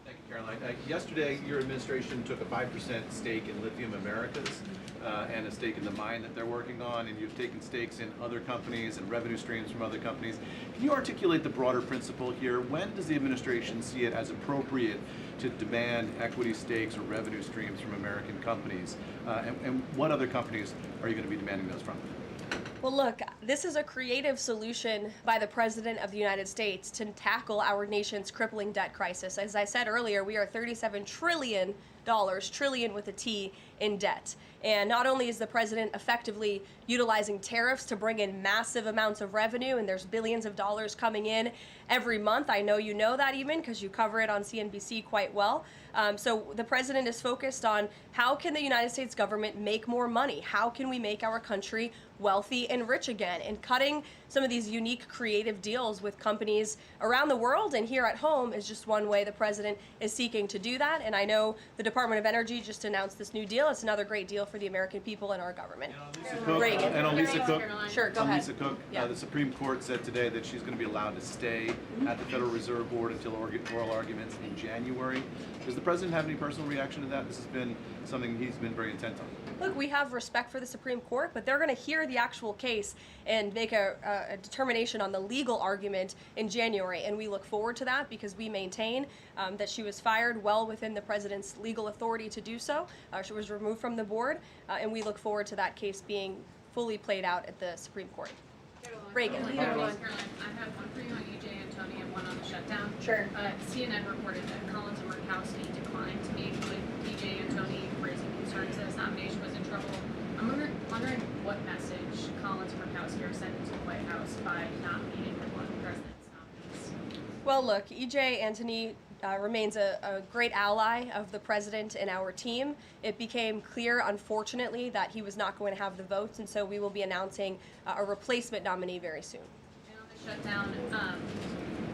Thank you, Caroline. Yesterday, your administration took a 5% stake in Lithium Americas and a stake in the mine that they're working on, and you've taken stakes in other companies and revenue streams from other companies. Can you articulate the broader principle here? When does the administration see it as appropriate to demand equity stakes or revenue streams from American companies? And what other companies are you going to be demanding those from? Well, look, this is a creative solution by the President of the United States to tackle our nation's crippling debt crisis. As I said earlier, we are $37 trillion, trillion with a T, in debt. And not only is the president effectively utilizing tariffs to bring in massive amounts of revenue, and there's billions of dollars coming in every month. I know you know that, even because you cover it on CNBC quite well. So the president is focused on how can the United States government make more money? How can we make our country wealthy and rich again? And cutting some of these unique creative deals with companies around the world and here at home is just one way the president is seeking to do that. And I know the Department of Energy just announced this new deal. It's another great deal for the American people and our government. Reagan. And on Lisa Cook, Sure, go ahead. Lisa Cook, Yeah. the Supreme Court said today that she's going to be allowed to stay at the Federal Reserve Board until oral arguments in January. Does the president have any personal reaction to that? This has been something he's been very intent on. Look, we have respect for the Supreme Court, but they're going to hear the actual case and make a determination on the legal argument in January. And we look forward to that because we maintain that she was fired well within the president's legal authority to do so. She was removed from the board, and we look forward to that case being fully played out at the Supreme Court. Reagan. I have one for you on EJ Antoni and one on the shutdown. Sure. CNN reported that Collins and Murkowski declined to meet with EJ Antoni, raising concerns that his nomination was in trouble. I'm wondering what message Collins and Murkowski are sending to the White House by not meeting with one of the president's nominees. Well, look, EJ Antoni remains a great ally of the president and our team. It became clear, unfortunately, that he was not going to have the votes, and so we will be announcing a replacement nominee very soon. And on the shutdown,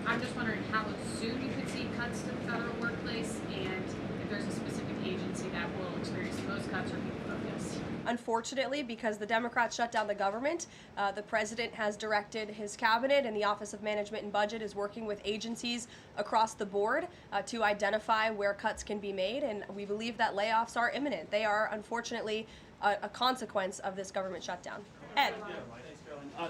I'm just wondering how soon you could see cuts to the federal workplace, and if there's a specific agency that will experience the most cuts or be focused. Unfortunately, because the Democrats shut down the government, the president has directed his cabinet, and the Office of Management and Budget is working with agencies across the board to identify where cuts can be made, and we believe that layoffs are imminent. They are, unfortunately, a consequence of this government shutdown. Ed.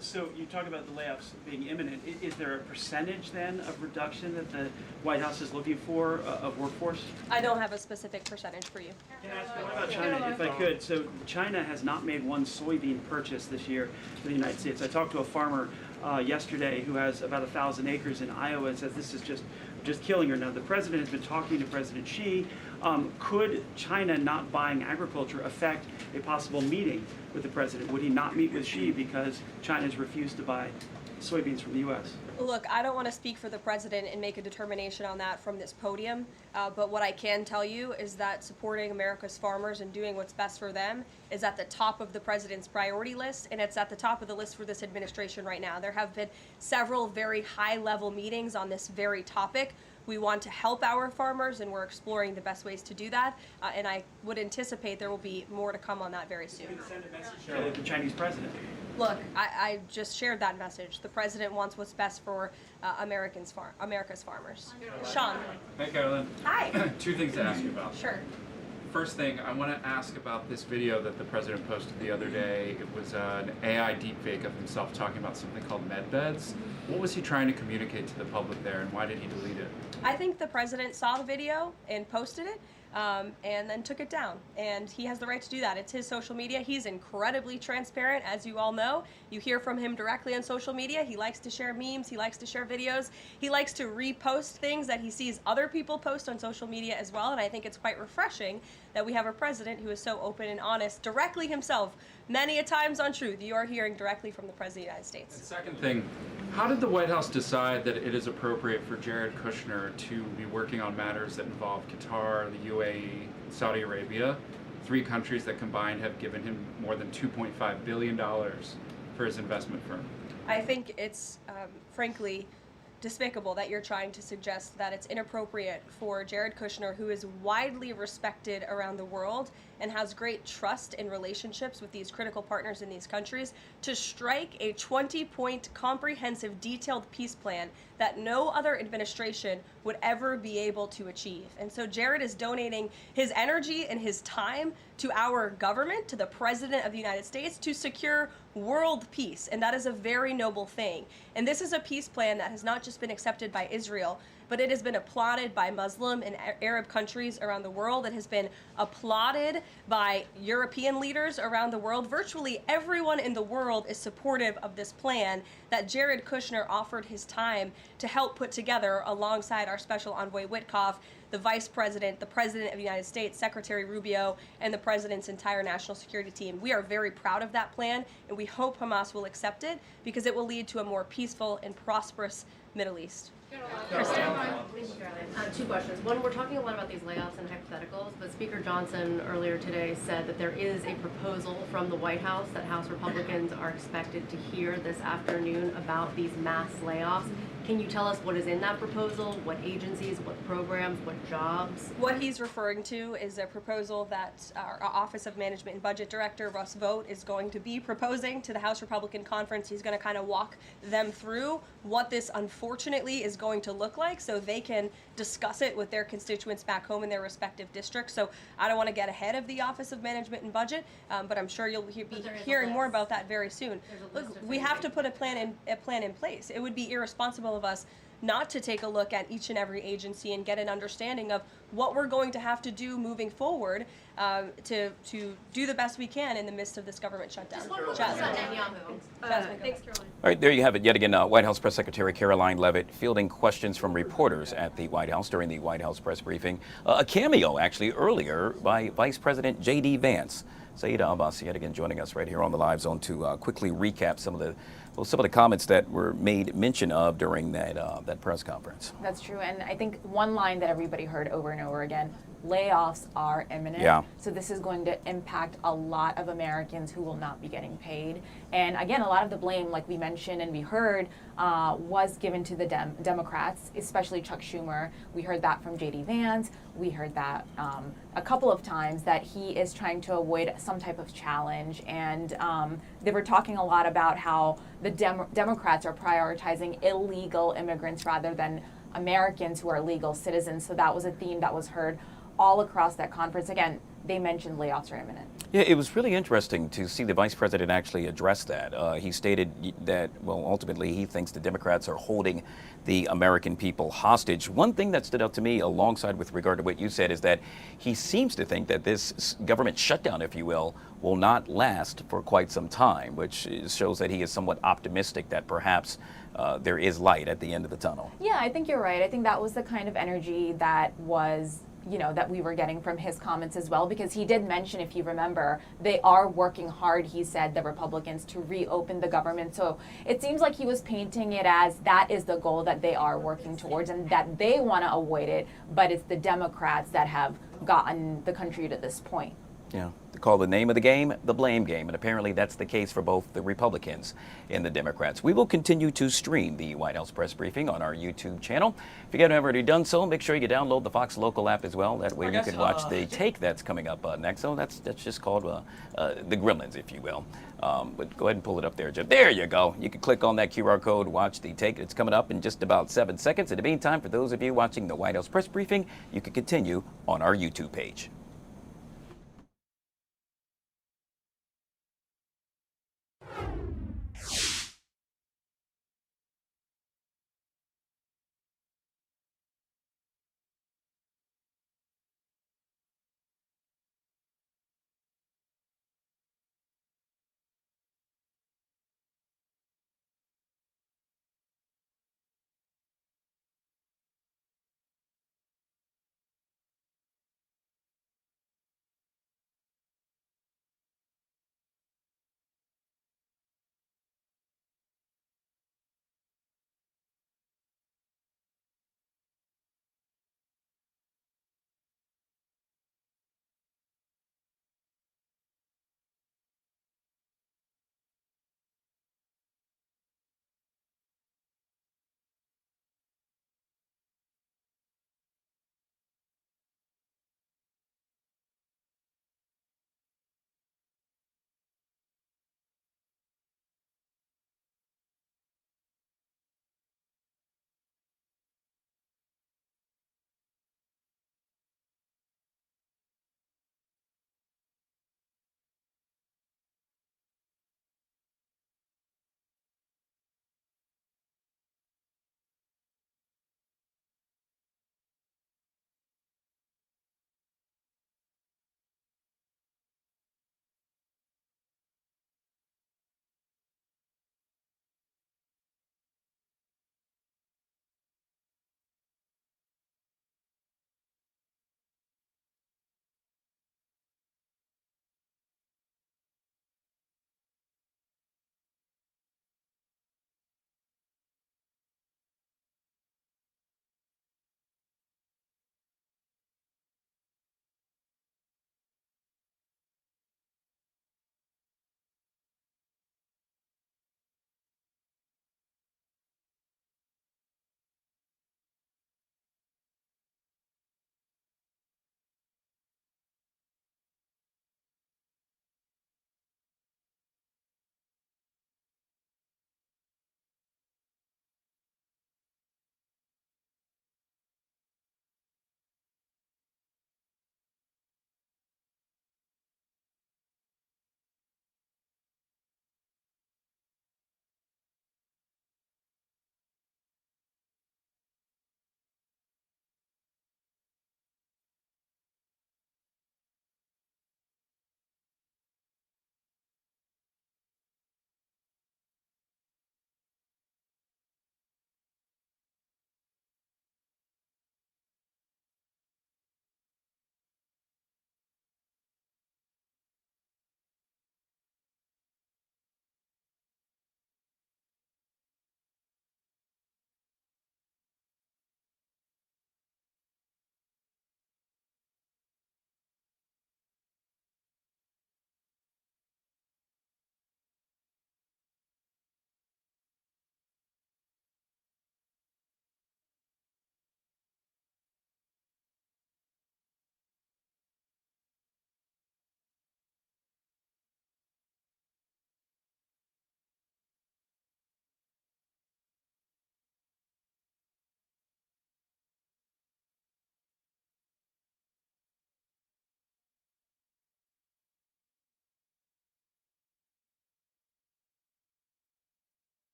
So you talk about the layoffs being imminent. Is there a percentage then of reduction that the White House is looking for of workforce? I don't have a specific percentage for you. What about China, if I could? So China has not made one soybean purchase this year in the United States. I talked to a farmer yesterday who has about 1,000 acres in Iowa and says this is just killing her. Now, the president has been talking to President Xi. Could China not buying agriculture affect a possible meeting with the president? Would he not meet with Xi because China's refused to buy soybeans from the U.S.? Look, I don't want to speak for the president and make a determination on that from this podium, but what I can tell you is that supporting America's farmers and doing what's best for them is at the top of the president's priority list, and it's at the top of the list for this administration right now. There have been several very high-level meetings on this very topic. We want to help our farmers, and we're exploring the best ways to do that, and I would anticipate there will be more to come on that very soon. Send a message to the Chinese president. Look, I just shared that message. The president wants what's best for America's farmers. Sean. Hey, Carolyn. Hi. 2 things to ask you about. Sure. First thing, I want to ask about this video that the president posted the other day. It was an AI deepfake of himself talking about something called med beds. What was he trying to communicate to the public there, and why did he delete it? I think the president saw the video and posted it. And then took it down. And he has the right to do that. It's his social media. He's incredibly transparent, as you all know. You hear from him directly on social media. He likes to share memes. He likes to share videos. He likes to repost things that he sees other people post on social media as well. And I think it's quite refreshing that we have a president who is so open and honest directly himself. Many a times on Truth, you are hearing directly from the President of the United States. And second thing, how did the White House decide that it is appropriate for Jared Kushner to be working on matters that involve Qatar, the UAE, Saudi Arabia, 3 countries that combined have given him more than $2.5 billion for his investment firm? I think it's, frankly, despicable that you're trying to suggest that it's inappropriate for Jared Kushner, who is widely respected around the world and has great trust in relationships with these critical partners in these countries, to strike a 20-point comprehensive detailed peace plan that no other administration would ever be able to achieve. And so Jared is donating his energy and his time to our government, to the President of the United States, to secure world peace, and that is a very noble thing. And this is a peace plan that has not just been accepted by Israel, but it has been applauded by Muslim and Arab countries around the world. It has been applauded by European leaders around the world. Virtually everyone in the world is supportive of this plan that Jared Kushner offered his time to help put together alongside our Special Envoy Witkoff, the Vice President, the President of the United States, Secretary Rubio, and the President's entire national security team. We are very proud of that plan, and we hope Hamas will accept it because it will lead to a more peaceful and prosperous Middle East. Kristen. 2 questions. One, we're talking a lot about these layoffs and hypotheticals, but Speaker Johnson earlier today said that there is a proposal from the White House that House Republicans are expected to hear this afternoon about these mass layoffs. Can you tell us what is in that proposal? What agencies, what programs, what jobs? What he's referring to is a proposal that our Office of Management and Budget Director, Russ Vought, is going to be proposing to the House Republican Conference. He's going to kind of walk them through what this unfortunately is going to look like so they can discuss it with their constituents back home in their respective districts. So I don't want to get ahead of the Office of Management and Budget, but I'm sure you'll be hearing more about that very soon. Look, we have to put a plan in place. It would be irresponsible of us not to take a look at each and every agency and get an understanding of what we're going to have to do moving forward to do the best we can in the midst of this government shutdown. Jasmine. Thanks, Caroline. All right, there you have it. Yet again, White House Press Secretary Caroline Leavitt fielding questions from reporters at the White House during the White House press briefing. A cameo, actually, earlier by Vice President J.D. Vance. Saeed Abbas yet again joining us right here on the Live Zone to quickly recap some of the comments that were made mention of during that press conference. That's true, and I think one line that everybody heard over and over again: layoffs are imminent. Yeah. So this is going to impact a lot of Americans who will not be getting paid. And again, a lot of the blame, like we mentioned and we heard, was given to the Democrats, especially Chuck Schumer. We heard that from J.D. Vance. We heard that a couple of times, that he is trying to avoid some type of challenge. And they were talking a lot about how the Democrats are prioritizing illegal immigrants rather than Americans who are legal citizens. So that was a theme that was heard all across that conference. Again, they mentioned layoffs are imminent. Yeah, it was really interesting to see the vice president actually address that. He stated that, well, ultimately he thinks the Democrats are holding the American people hostage. One thing that stood out to me alongside with regard to what you said is that he seems to think that this government shutdown, if you will not last for quite some time, which shows that he is somewhat optimistic that perhaps there is light at the end of the tunnel. Yeah, I think you're right. I think that was the kind of energy that was, that we were getting from his comments as well, because he did mention, if you remember, they are working hard, he said, the Republicans, to reopen the government. So it seems like he was painting it as that is the goal that they are working towards and that they want to avoid it, but it's the Democrats that have gotten the country to this point. Yeah, they call the name of the game the blame game, and apparently that's the case for both the Republicans and the Democrats. We will continue to stream the White House press briefing on our YouTube channel. If you haven't already done so, make sure you download the Fox Local app as well. That way you can watch the take that's coming up next. So that's just called the Gremlins, if you will. But go ahead and pull it up there, Jeff. There you go. You can click on that QR code, watch the take. It's coming up in just about 7 seconds. In the meantime, for those of you watching the White House press briefing, you can continue on our YouTube page.